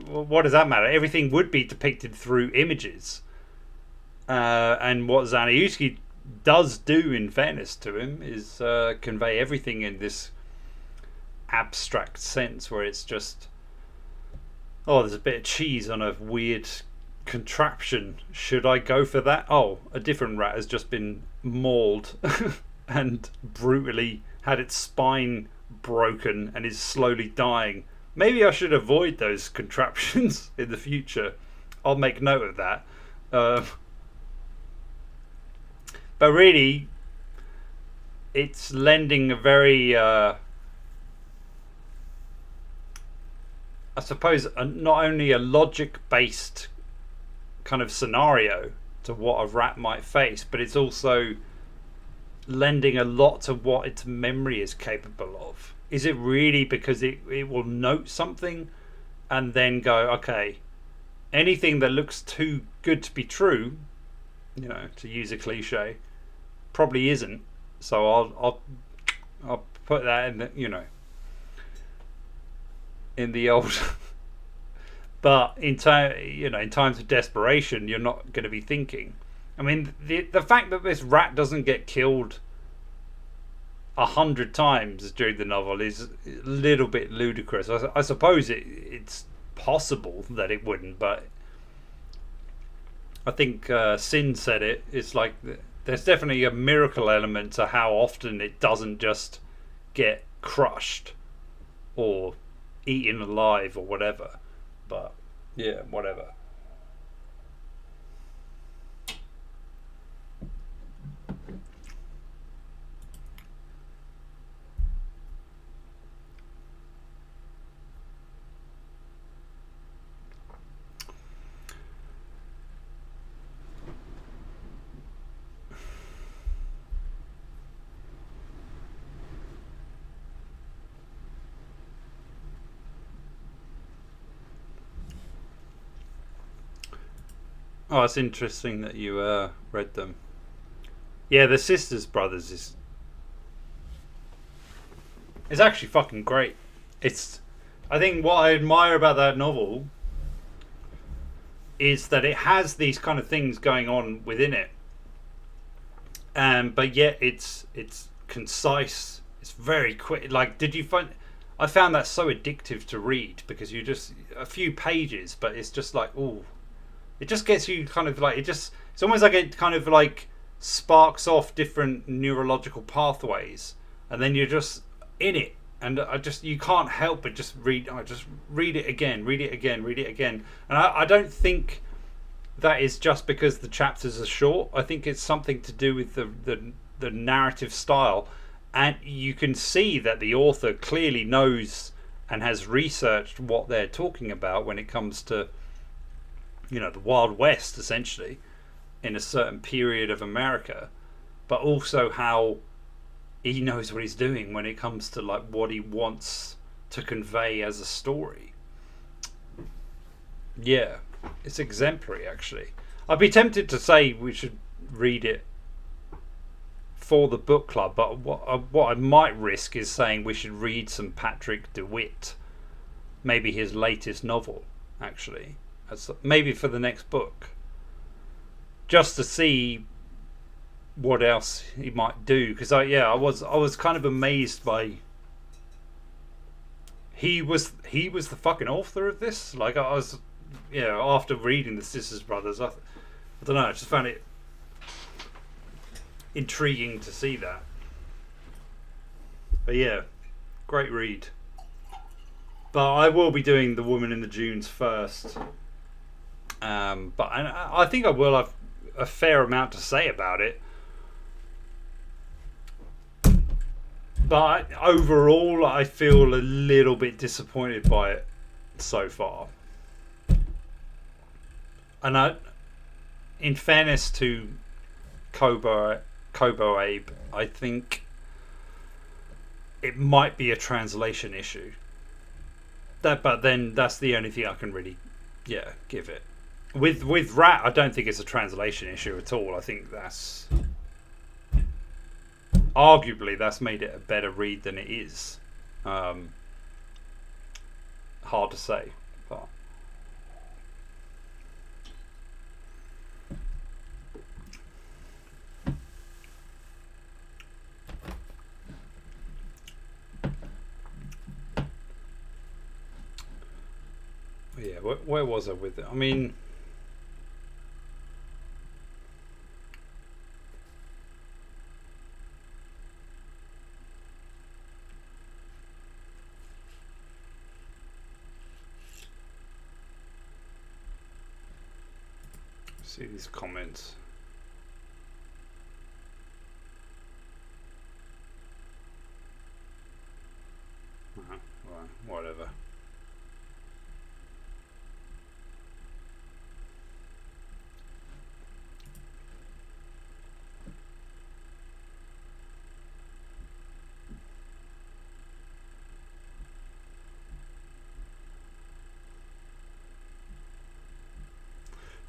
Speaker 1: what does that matter? Everything would be depicted through images. And what Zaniewski does do, in fairness to him, is convey everything in this abstract sense where it's just, oh, there's a bit of cheese on a weird contraption. Should I go for that? Oh, a different rat has just been mauled and brutally had its spine broken and is slowly dying. Maybe I should avoid those contraptions in the future. I'll make note of that. But really, it's lending a very I suppose not only a logic-based kind of scenario to what a rat might face, but it's also lending a lot to what its memory is capable of. Is it really because it will note something and then go, okay, anything that looks too good to be true, you know, to use a cliche, probably isn't. So I'll put that in the, you know, in the old. But in times of desperation, you're not going to be thinking. I mean, the fact that this rat doesn't get killed 100 times during the novel is a little bit ludicrous. I suppose it's possible that it wouldn't, but I think Sin said it. It's like there's definitely a miracle element to how often it doesn't just get crushed or eaten alive or whatever. But yeah, whatever. Oh, it's interesting that you read them. Yeah, the Sisters Brothers is actually fucking great. I think what I admire about that novel is that it has these kind of things going on within it, but yet it's concise. It's very quick. Like, did you find? I found that so addictive to read because you just a few pages, but it's just like, ooh. It just gets you kind of like, it's almost like it kind of like sparks off different neurological pathways, and then you're just in it, and you can't help but just read it again, and I don't think that is just because the chapters are short. I think it's something to do with the narrative style, and you can see that the author clearly knows and has researched what they're talking about when it comes to, you know, the Wild West, essentially, in a certain period of America, but also how he knows what he's doing when it comes to like what he wants to convey as a story. Yeah, it's exemplary, actually. I'd be tempted to say we should read it for the book club, but what I might risk is saying we should read some Patrick DeWitt, maybe his latest novel, actually. Maybe for the next book, just to see what else he might do, because I was kind of amazed by he was the fucking author of this. Like I was, after reading the Sisters Brothers, I don't know, I just found it intriguing to see that. But yeah, great read. But I will be doing The Woman in the Dunes first. But I think I will have a fair amount to say about it. But overall, I feel a little bit disappointed by it so far. And in fairness to Kobo Abe, I think it might be a translation issue. But then that's the only thing I can really, give it. With Rat, I don't think it's a translation issue at all. I think that's arguably that's made it a better read than it is. Hard to say, but yeah. Where was I with it? I mean, see these comments. Well, whatever.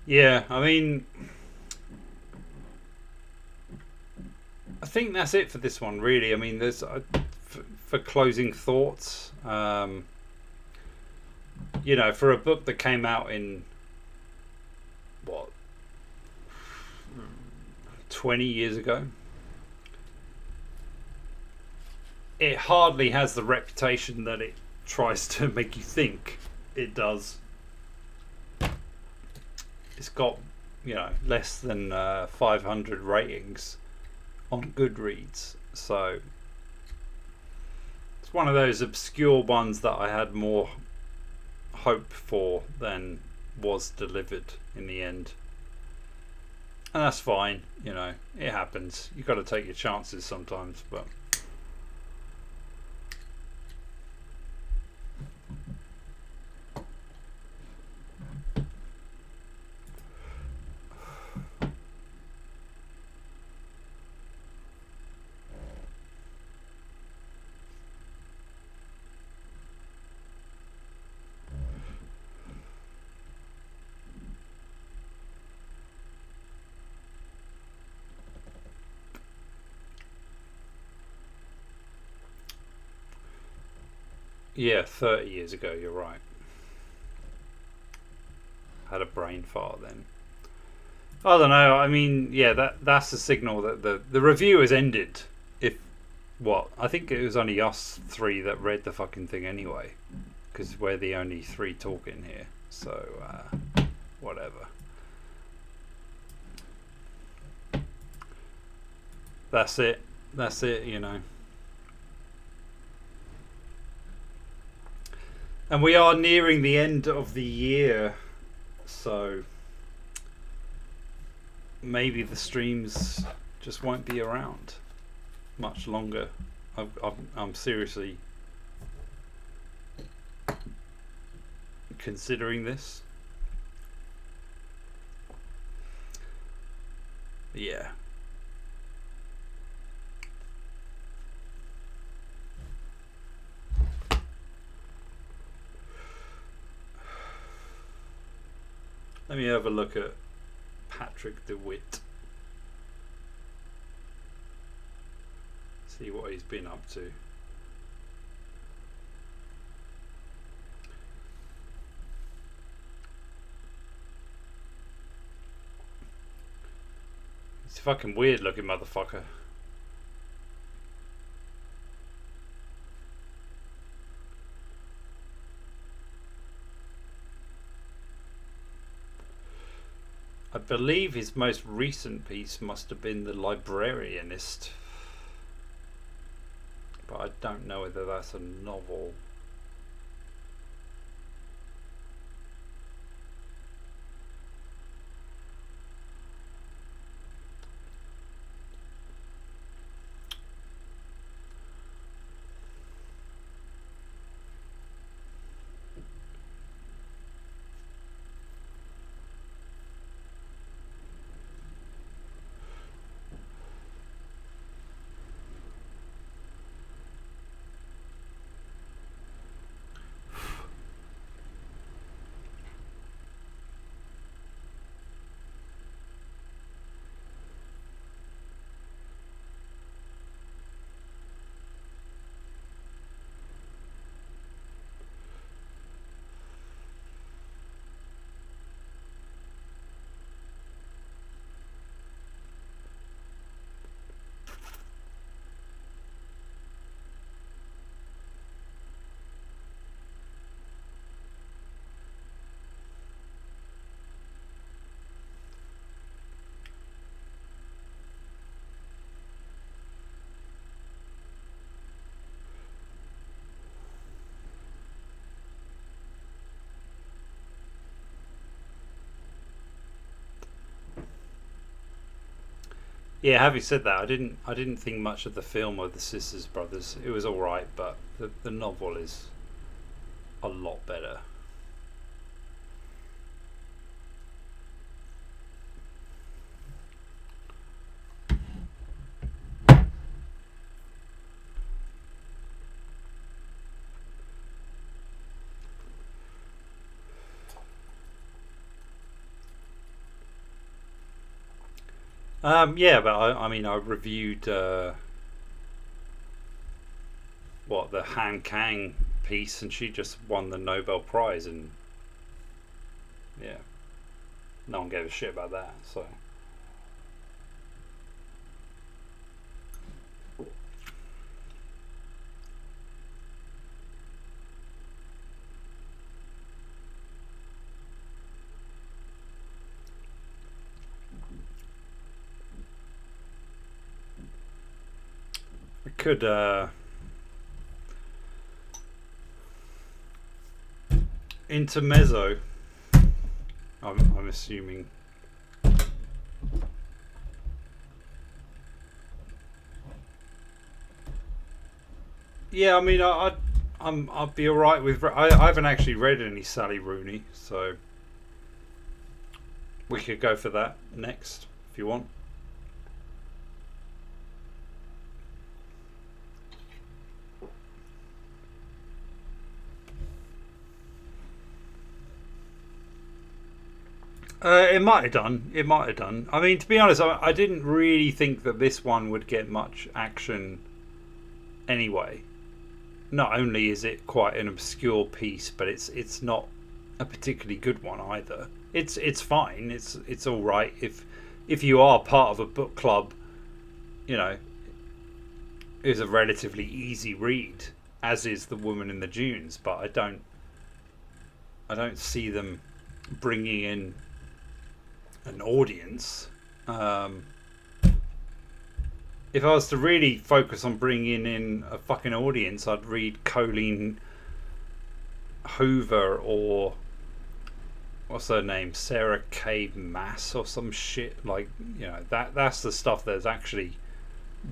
Speaker 1: Yeah, I mean, I think that's it for this one, really. I mean, there's for closing thoughts. For a book that came out in what 20 years ago, it hardly has the reputation that it tries to make you think it does. It's got, less than 500 ratings on Goodreads. So it's one of those obscure ones that I had more hope for than was delivered in the end. And that's fine, it happens. You've got to take your chances sometimes, but yeah, 30 years ago, you're right. Had a brain fart then. I don't know. I mean, yeah, that's a signal that the review has ended. I think it was only us three that read the fucking thing anyway, because we're the only three talking here. So whatever. That's it. And we are nearing the end of the year, so maybe the streams just won't be around much longer. I'm seriously considering this. Yeah. Let me have a look at Patrick DeWitt. See what he's been up to. He's a fucking weird looking motherfucker. I believe his most recent piece must have been The Librarianist, but I don't know whether that's a novel. Yeah, having said that, I didn't think much of the film of the Sisters Brothers. It was all right, but the novel is a lot better. Yeah, but I mean, I reviewed what the Han Kang piece, and she just won the Nobel Prize, and yeah, no one gave a shit about that. So we could intermezzo. I'm assuming. Yeah, I mean, I'd be alright with. I haven't actually read any Sally Rooney, so we could go for that next if you want. It might have done. It might have done. I mean, to be honest, I didn't really think that this one would get much action anyway. Not only is it quite an obscure piece, but it's not a particularly good one either. It's fine. It's all right if you are part of a book club. You know, it's a relatively easy read, as is The Woman in the Dunes. But I don't see them bringing in an audience. If I was to really focus on bringing in a fucking audience, I'd read Colleen Hoover or what's her name, Sarah K. Maas or some shit. Like, you know, that's the stuff that's actually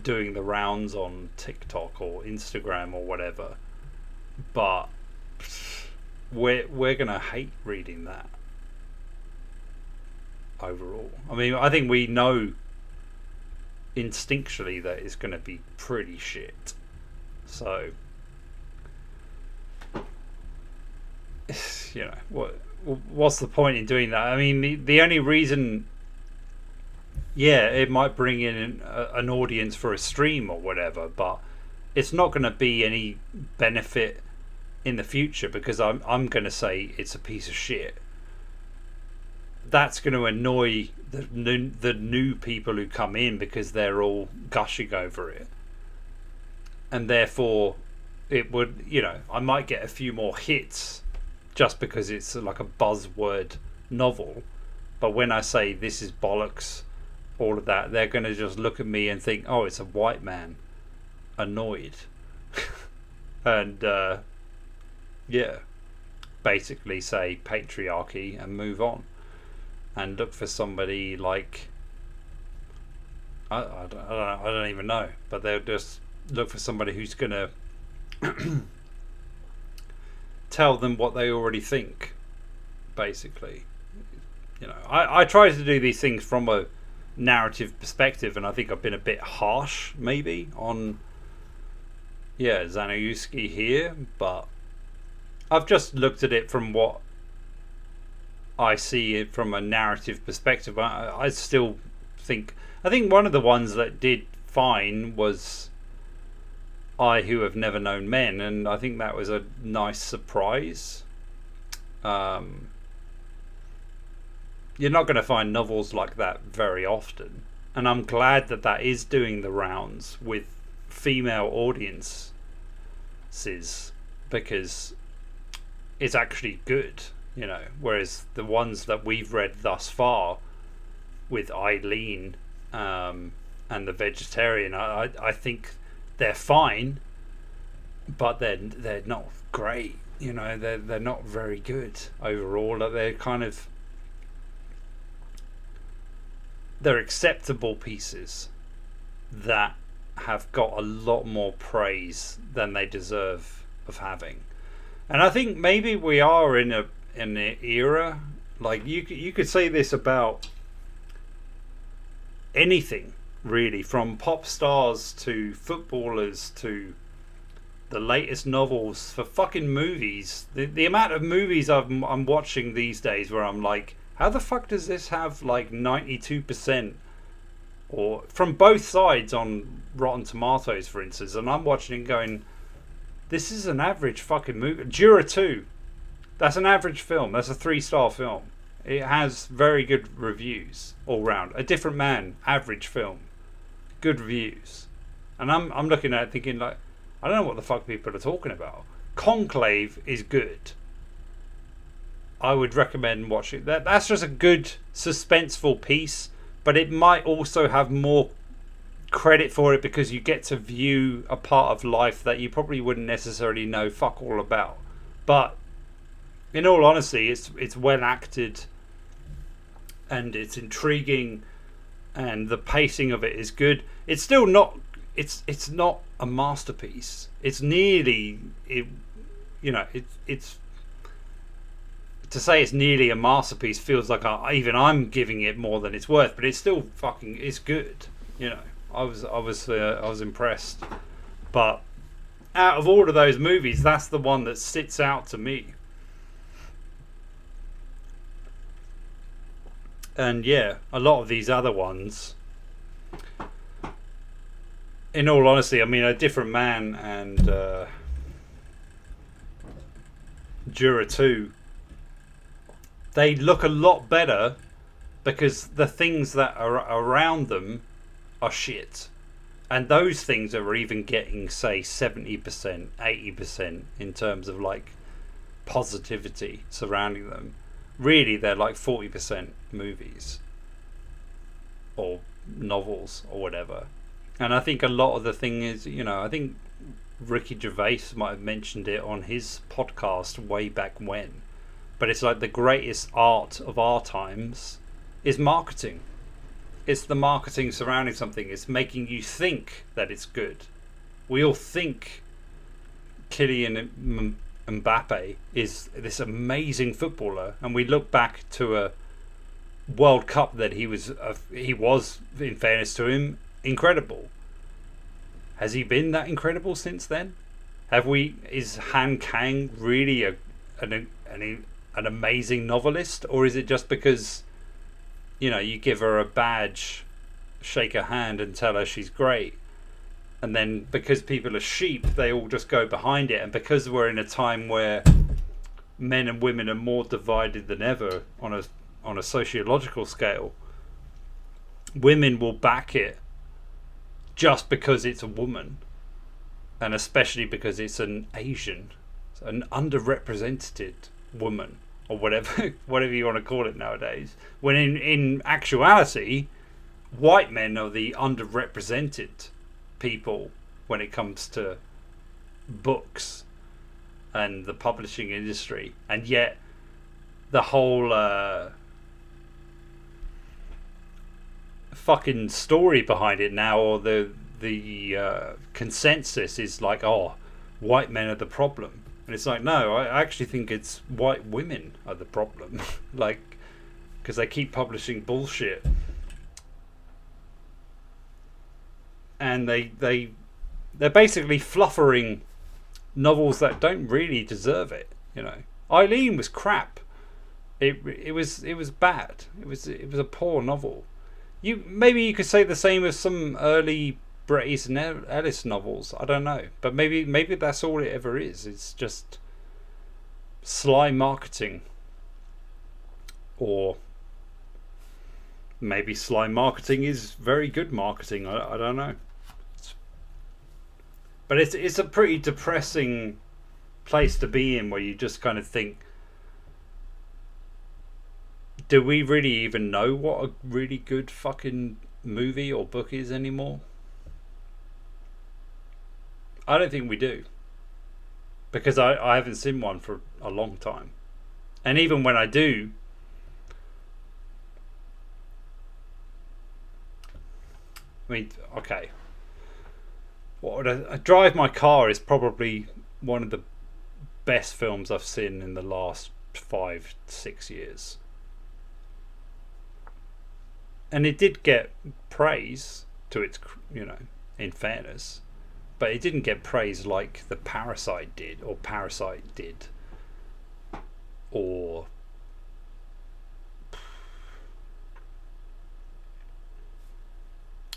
Speaker 1: doing the rounds on TikTok or Instagram or whatever. But we're gonna hate reading that overall. I mean, I think we know instinctually that it's going to be pretty shit. So, you know, what's the point in doing that? I mean, the only reason, yeah, it might bring in an audience for a stream or whatever, but it's not going to be any benefit in the future because I'm going to say it's a piece of shit. that's going to annoy the new people who come in because they're all gushing over it, and therefore it would, I might get a few more hits just because it's like a buzzword novel. But when I say this is bollocks, all of that, they're going to just look at me and think, oh, it's a white man annoyed. And basically say patriarchy and move on and look for somebody like I don't even know, but they'll just look for somebody who's going to tell them what they already think, basically. I try to do these things from a narrative perspective, and I think I've been a bit harsh maybe on Zaniewski here, but I've just looked at it from what I see it from a narrative perspective. I still think one of the ones that did fine was I Who Have Never Known Men, and I think that was a nice surprise. You're not going to find novels like that very often, and I'm glad that is doing the rounds with female audiences, because it's actually good, whereas the ones that we've read thus far with Eileen and The Vegetarian, I think they're fine, but they're not great. They're not very good overall. They're kind of, they're acceptable pieces that have got a lot more praise than they deserve of having. And I think maybe we are in an era, like you could say this about anything really, from pop stars to footballers to the latest novels for fucking movies. The amount of movies I'm watching these days where I'm like, how the fuck does this have like 92% or from both sides on Rotten Tomatoes, for instance, and I'm watching it going, this is an average fucking movie. Juror 2, that's an average film. That's a 3-star film. It has very good reviews all round. A Different Man, average film, good reviews. And I'm looking at it thinking, like, I don't know what the fuck people are talking about. Conclave is good. I would recommend watching that. That's just a good suspenseful piece, but it might also have more credit for it because you get to view a part of life that you probably wouldn't necessarily know fuck all about. But in all honesty, it's well acted and it's intriguing and the pacing of it is good. It's still not, it's not a masterpiece. It's nearly it's to say it's nearly a masterpiece feels like even I'm giving it more than it's worth, but it's still fucking, it's good. I was impressed. But out of all of those movies, that's the one that sits out to me. And yeah, a lot of these other ones, in all honesty, I mean, A Different Man and Juror 2, they look a lot better because the things that are around them are shit. And those things are even getting, say, 70%, 80% in terms of like positivity surrounding them. Really, they're like 40% movies or novels or whatever. And I think a lot of the thing is, I think Ricky Gervais might have mentioned it on his podcast way back when. But it's like the greatest art of our times is marketing. It's the marketing surrounding something. It's making you think that it's good. We all think Kylian Mbappe is this amazing footballer, and we look back to a World Cup that he was, in fairness to him, incredible. Has he been that incredible since then? Is Han Kang really an amazing novelist, or is it just because you give her a badge, shake her hand and tell her she's great, and then because people are sheep they all just go behind it, and because we're in a time where men and women are more divided than ever on a on a sociological scale, women will back it just because it's a woman, and especially because it's an Asian, an underrepresented woman, or whatever you want to call it nowadays. When in actuality, white men are the underrepresented people when it comes to books and the publishing industry, and yet the whole fucking story behind it now, or the consensus is like, oh, white men are the problem, and it's like, no, I actually think it's white women are the problem, like, because they keep publishing bullshit, and they're basically fluffering novels that don't really deserve it. You know, Eileen was crap. It was bad. It was a poor novel. Maybe you could say the same of some early Bret Easton Ellis novels. I don't know, but maybe that's all it ever is. It's just sly marketing, or maybe sly marketing is very good marketing. I don't know. But it's a pretty depressing place to be in, where you just kind of think, do we really even know what a really good fucking movie or book is anymore? I don't think we do, because I haven't seen one for a long time, and even when I do, I mean, okay, what would I Drive My Car is probably one of the best films I've seen in the last 5-6 years. And it did get praise to its, in fairness, but it didn't get praise like the Parasite did, or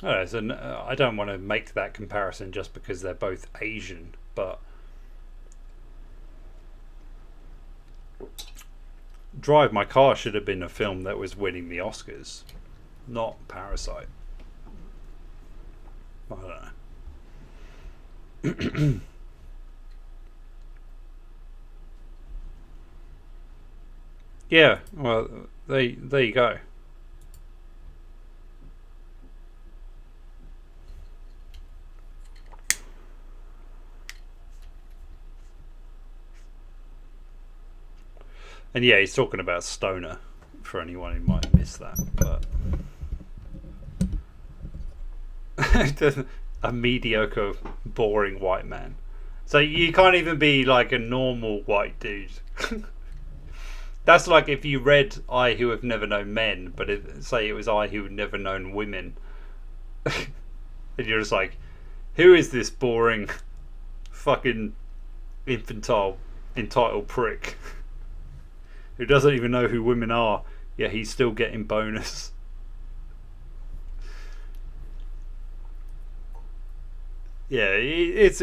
Speaker 1: I don't want to make that comparison just because they're both Asian, but Drive My Car should have been a film that was winning the Oscars, not Parasite. I don't know. Yeah, well, there you go. And yeah, he's talking about Stoner, for anyone who might have missed that. But a mediocre, boring white man. So you can't even be like a normal white dude. That's like if you read I Who Have Never Known Men, but say it was I Who Have Never Known Women. And you're just like, who is this boring, fucking infantile, entitled prick who doesn't even know who women are, yet he's still getting bonus? Yeah, it's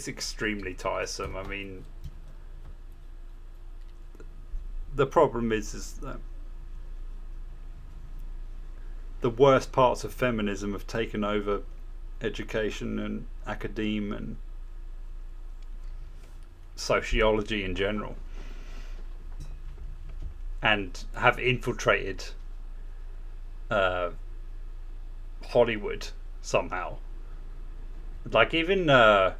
Speaker 1: extremely tiresome. I mean, the problem is that the worst parts of feminism have taken over education and academe and sociology in general, and have infiltrated Hollywood somehow. Like, even I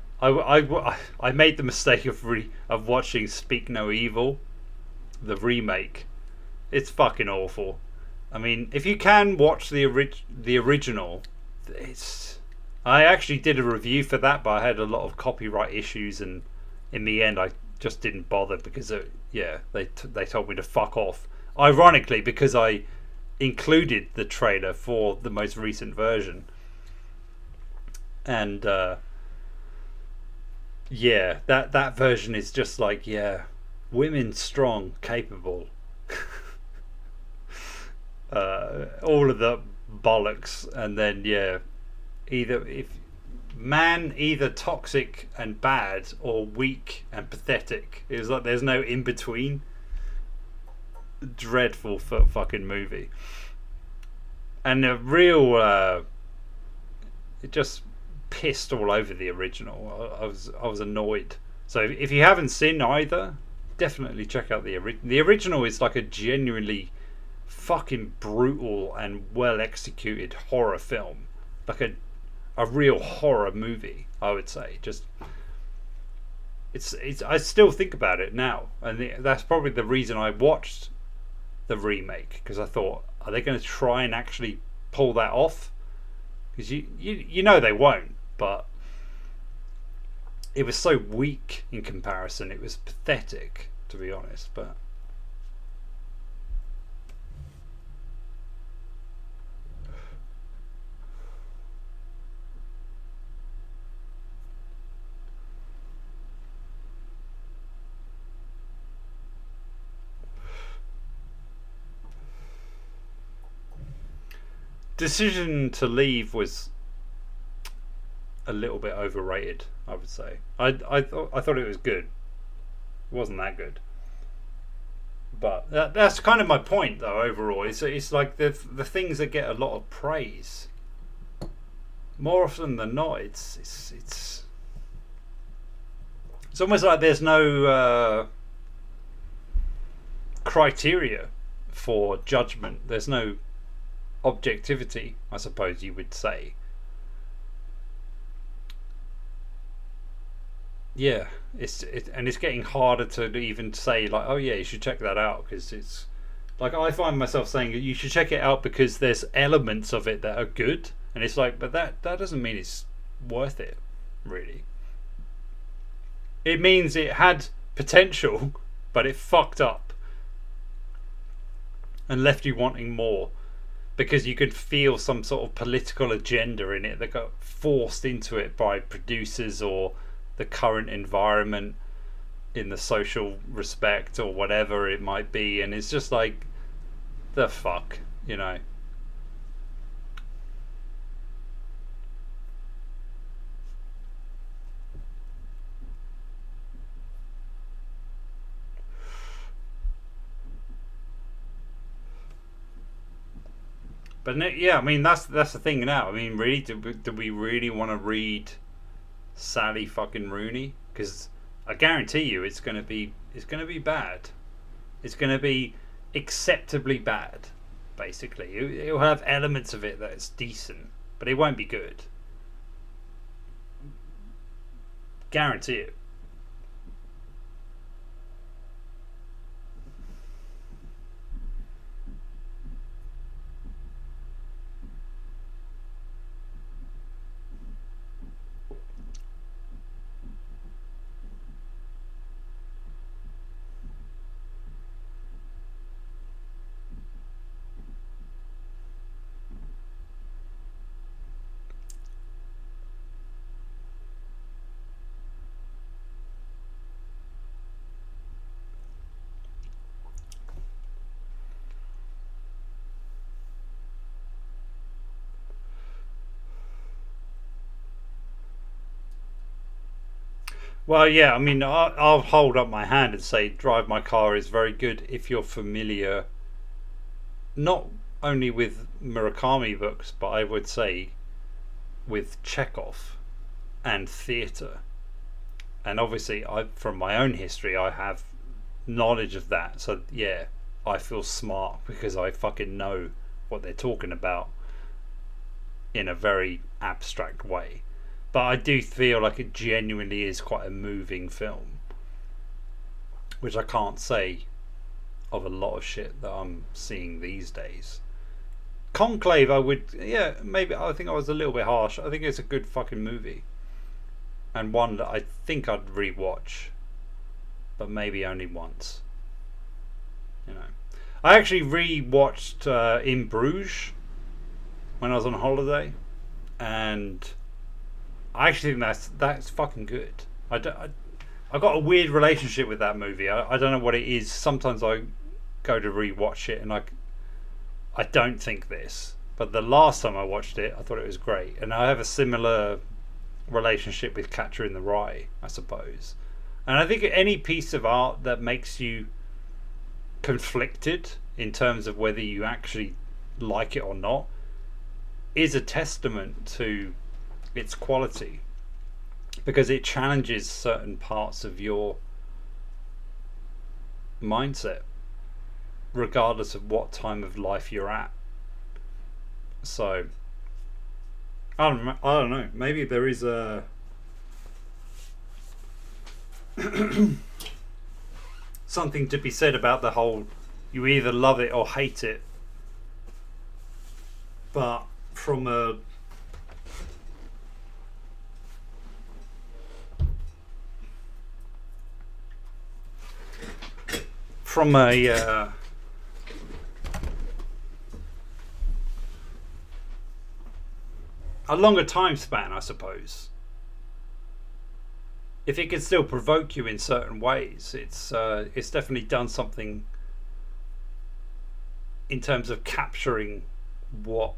Speaker 1: made the mistake of watching Speak No Evil, the remake. It's fucking awful. I mean, if you can watch the original, I actually did a review for that, but I had a lot of copyright issues, and in the end I just didn't bother because they told me to fuck off. Ironically, because I included the trailer for the most recent version. And that version is just like, women strong, capable, all of the bollocks. And then either toxic and bad, or weak and pathetic. It was like there's no in between. dreadful fucking movie. And a real it just pissed all over the original. I was annoyed. So if you haven't seen either, definitely check out the original. The original is like a genuinely fucking brutal and well executed horror film, like a real horror movie, I would say. Just it's I still think about it now, and that's probably the reason I watched the remake, because I thought, are they going to try and actually pull that off? Because you know they won't, but it was so weak in comparison. It was pathetic, to be honest. But Decision to Leave was a little bit overrated, I would say. I thought it was good. It wasn't that good, but that's kind of my point, though. Overall, it's like the things that get a lot of praise. More often than not, it's almost like there's no criteria for judgment. There's no objectivity, I suppose you would say. Yeah, it's getting harder to even say, like, oh yeah, you should check that out, because it's like, I find myself saying you should check it out because there's elements of it that are good, and it's like, but that doesn't mean it's worth it, really. It means it had potential, but it fucked up and left you wanting more, because you could feel some sort of political agenda in it that got forced into it by producers or the current environment in the social respect or whatever it might be. And it's just like, the fuck, you know. But yeah, I mean, that's the thing now. I mean, really, do we really want to read Sally fucking Rooney? Because I guarantee you, it's gonna be bad. It's gonna be acceptably bad. Basically, it'll have elements of it that's decent, but it won't be good. Guarantee it. Well, yeah, I mean, I'll hold up my hand and say Drive My Car is very good if you're familiar not only with Murakami books, but I would say with Chekhov and theatre. And obviously, from my own history, I have knowledge of that. So, yeah, I feel smart because I fucking know what they're talking about in a very abstract way. But I do feel like it genuinely is quite a moving film, which I can't say of a lot of shit that I'm seeing these days. Conclave, I would, yeah, maybe, I think I was a little bit harsh. I think it's a good fucking movie, and one that I think I'd rewatch, but maybe only once. You know, I actually rewatched In Bruges when I was on holiday, and I actually think that's fucking good. I got a weird relationship with that movie. I don't know what it is. Sometimes I go to rewatch it and I don't think this, but the last time I watched it, I thought it was great. And I have a similar relationship with Catcher in the Rye, I suppose. And I think any piece of art that makes you conflicted in terms of whether you actually like it or not is a testament to its quality, because it challenges certain parts of your mindset regardless of what time of life you're at. So I don't know, maybe there is a something to be said about the whole you either love it or hate it, but from a longer time span, I suppose. If it can still provoke you in certain ways, it's definitely done something in terms of capturing what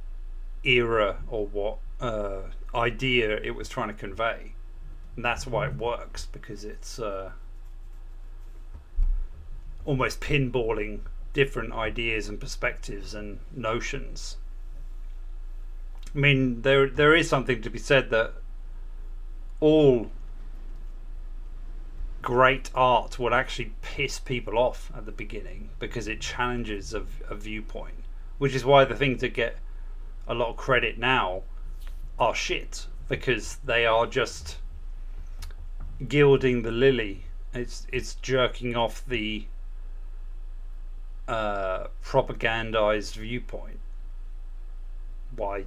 Speaker 1: era or what idea it was trying to convey, and that's why it works, because it's almost pinballing different ideas and perspectives and notions. I mean, there is something to be said that all great art will actually piss people off at the beginning because it challenges a viewpoint, which is why the things that get a lot of credit now are shit, because they are just gilding the lily. It's jerking off the propagandized viewpoint. Why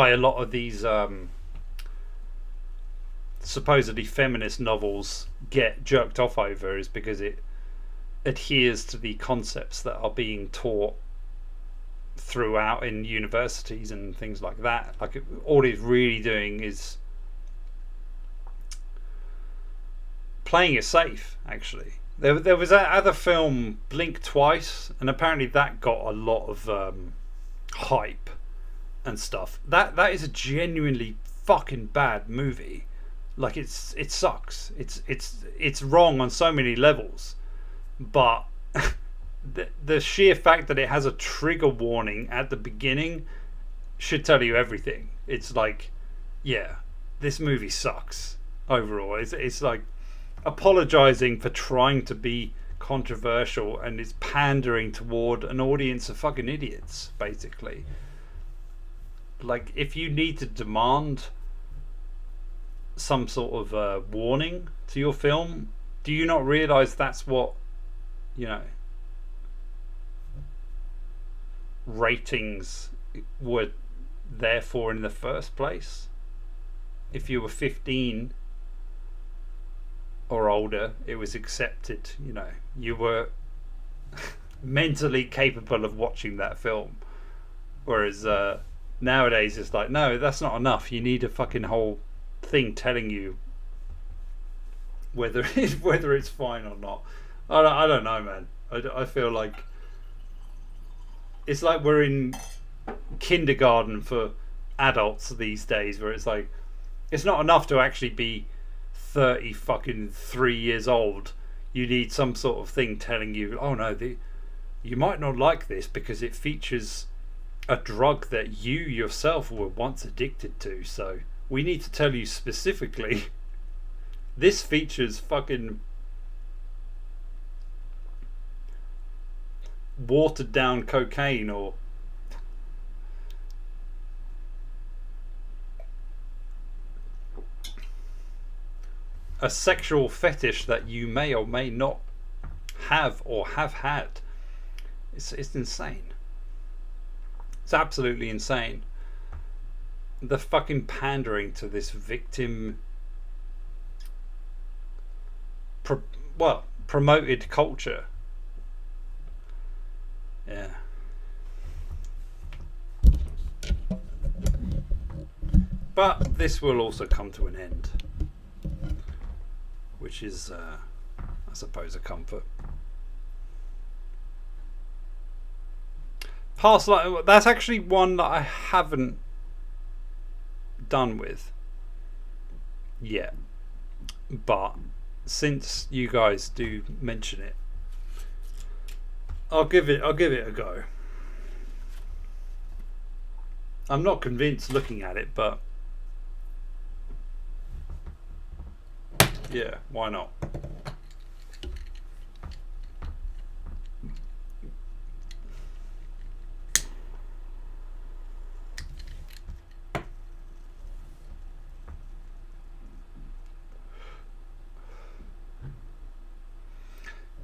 Speaker 1: a lot of these supposedly feminist novels get jerked off over is because it adheres to the concepts that are being taught throughout in universities and things like that. Like, all it's really doing is playing it safe, actually. There was that other film, Blink Twice, and apparently that got a lot of hype and stuff. That is a genuinely fucking bad movie. Like, it sucks. It's wrong on so many levels, but the sheer fact that it has a trigger warning at the beginning should tell you everything. It's like, yeah, this movie sucks overall. It's like apologizing for trying to be controversial, and it's pandering toward an audience of fucking idiots, basically. Like, if you need to demand some sort of warning to your film, do you not realize that's what, ratings were there for in the first place? If you were 15 or older, it was accepted, you were mentally capable of watching that film. Whereas nowadays it's like, no, that's not enough. You need a fucking whole thing telling you whether it's fine or not. I don't know, man. I feel like it's like we're in kindergarten for adults these days, where it's like, it's not enough to actually be 30 fucking 3 years old. You need some sort of thing telling you, oh no, you might not like this because it features a drug that you yourself were once addicted to. So we need to tell you specifically, this features fucking watered down cocaine or a sexual fetish that you may or may not have or have had. It's insane. It's absolutely insane. The fucking pandering to this victim promoted culture. Yeah. But this will also come to an end, which is, I suppose, a comfort. Past life, that's actually one that I haven't done with yet, but since you guys do mention it, I'll give it a go. I'm not convinced looking at it, but yeah, why not?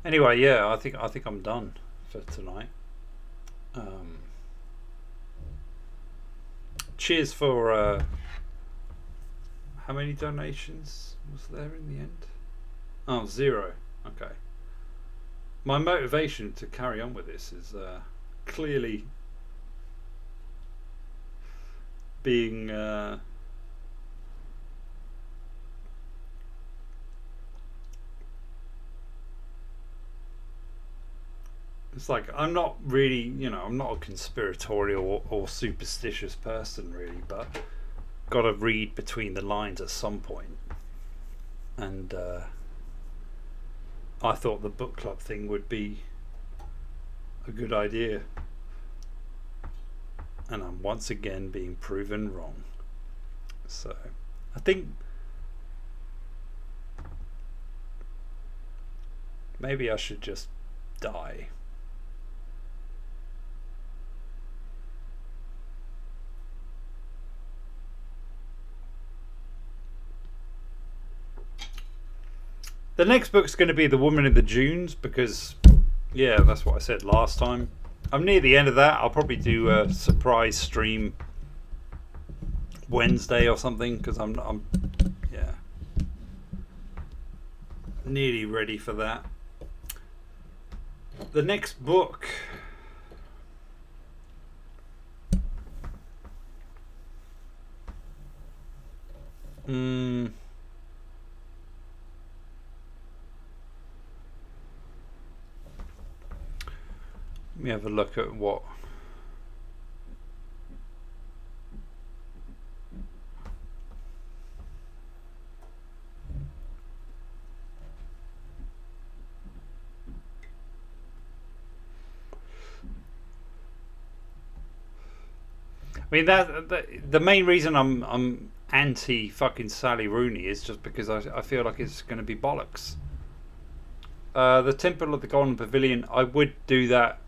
Speaker 1: Anyway, yeah, I think I'm done for tonight. Cheers for how many donations was there in the end? Oh, 0. Okay. My motivation to carry on with this is clearly being it's like I'm not really, I'm not a conspiratorial or superstitious person really, but got to read between the lines at some point. And I thought the book club thing would be a good idea. And I'm once again being proven wrong. So I think maybe I should just die. The next book's going to be The Woman in the Dunes because, yeah, that's what I said last time. I'm near the end of that. I'll probably do a surprise stream Wednesday or something because I'm nearly ready for that. The next book, let me have a look at what. I mean that the main reason I'm anti fucking Sally Rooney is just because I feel like it's going to be bollocks. The Temple of the Golden Pavilion, I would do that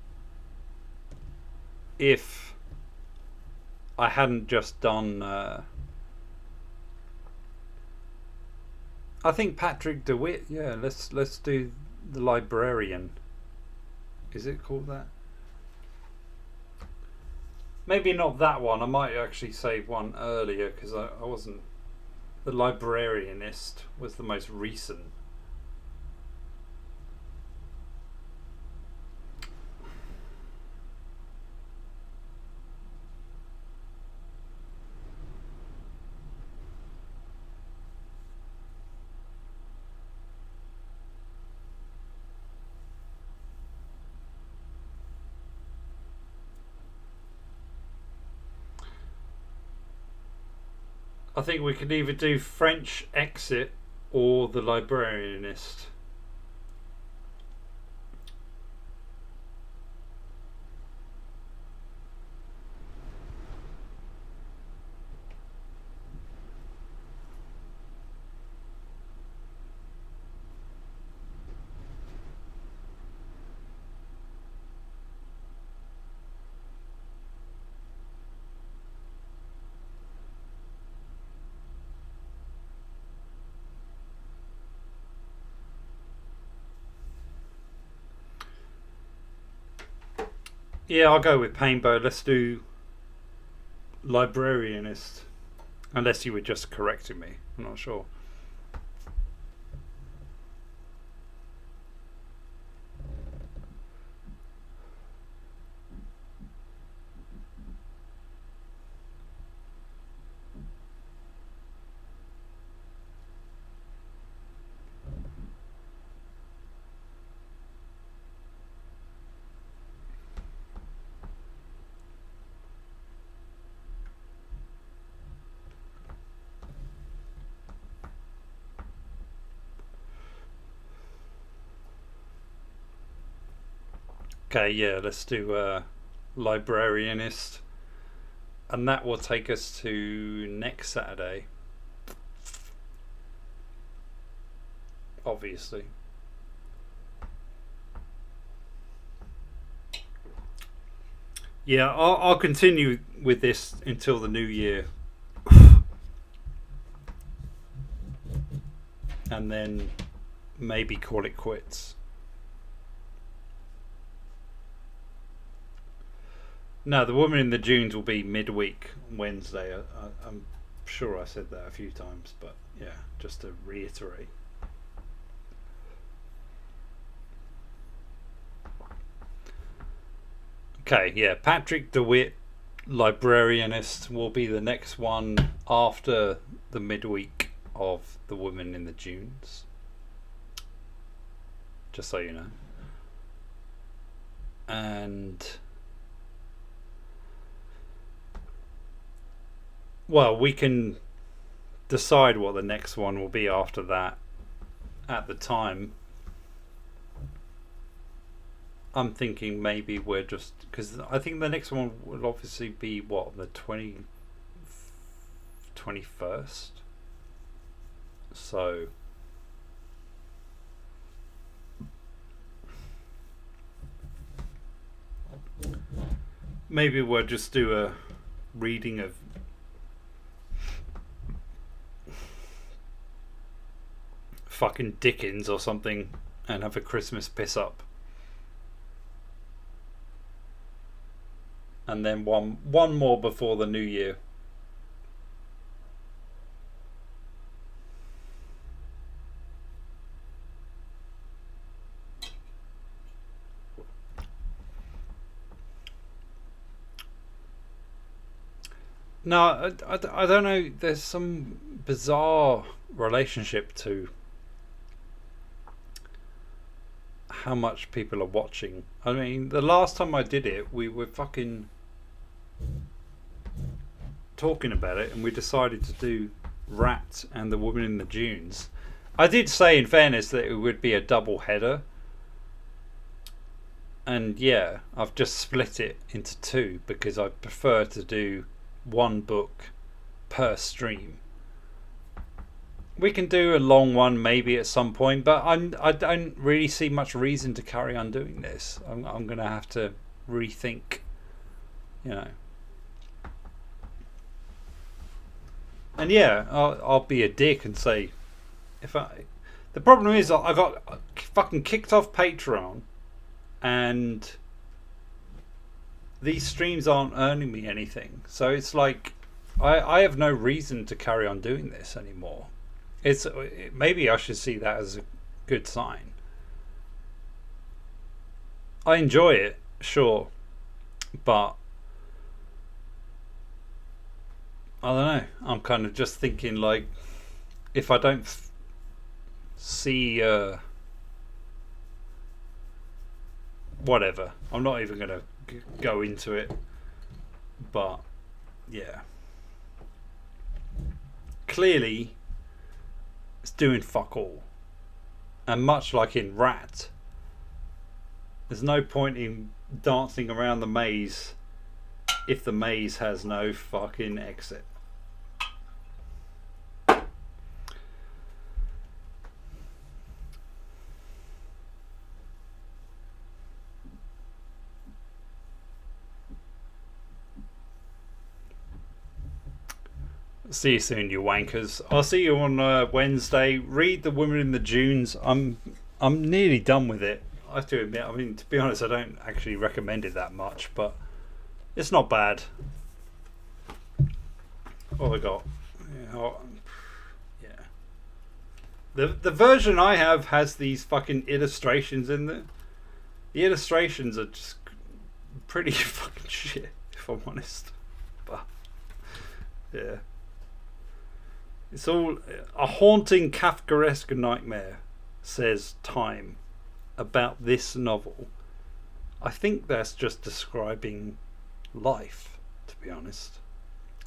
Speaker 1: if I hadn't just done I think Patrick DeWitt. Yeah, let's do The Librarian. Is it called that? Maybe not that one. I might actually save one earlier because I wasn't. The Librarianist was the most recent. I think we could either do French Exit or The Librarianist. Yeah, I'll go with Painbow. Let's do Librarianist. Unless you were just correcting me. I'm not sure. Okay, yeah, let's do librarianist, and that will take us to next Saturday. Obviously. Yeah, I'll continue with this until the new year. And then maybe call it quits. No, The Woman in the Dunes will be midweek, Wednesday. I'm sure I said that a few times, but yeah, just to reiterate. Okay, yeah, Patrick DeWitt, librarianist, will be the next one after the midweek of The Woman in the Dunes. Just so you know. And well, we can decide what the next one will be after that at the time. I'm thinking maybe we're just, because I think the next one will obviously be what, the 21st. So maybe we'll just do a reading of fucking Dickens or something and have a Christmas piss up. And then one more before the new year. No, I don't know. There's some bizarre relationship to how much people are watching. I mean, the last time I did it, we were fucking talking about it, and we decided to do Rat and The Woman in the Dunes. I did say, in fairness, that it would be a double header. And yeah, I've just split it into two because I prefer to do one book per stream. We can do a long one maybe at some point, but I don't really see much reason to carry on doing this. I'm going to have to rethink, you know. And yeah, I'll be a dick and say, the problem is I got fucking kicked off Patreon, and these streams aren't earning me anything. So it's like I have no reason to carry on doing this anymore. Maybe I should see that as a good sign. I enjoy it, sure, but I don't know. I'm kind of just thinking, like, if I don't see whatever, I'm not even gonna go into it. But yeah, clearly it's doing fuck all, and much like in Rat, there's no point in dancing around the maze if the maze has no fucking exit. See you soon, you wankers. I'll see you on Wednesday. Read The Woman in the Dunes. I'm nearly done with it. I have to admit, I mean, to be honest, I don't actually recommend it that much, but it's not bad. What have I got? Yeah. The version I have has these fucking illustrations in there. The illustrations are just pretty fucking shit, if I'm honest. But yeah. It's all a haunting Kafkaesque nightmare, says Time, about this novel. I think that's just describing life, to be honest.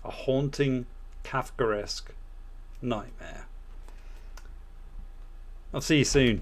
Speaker 1: A haunting Kafkaesque nightmare. I'll see you soon.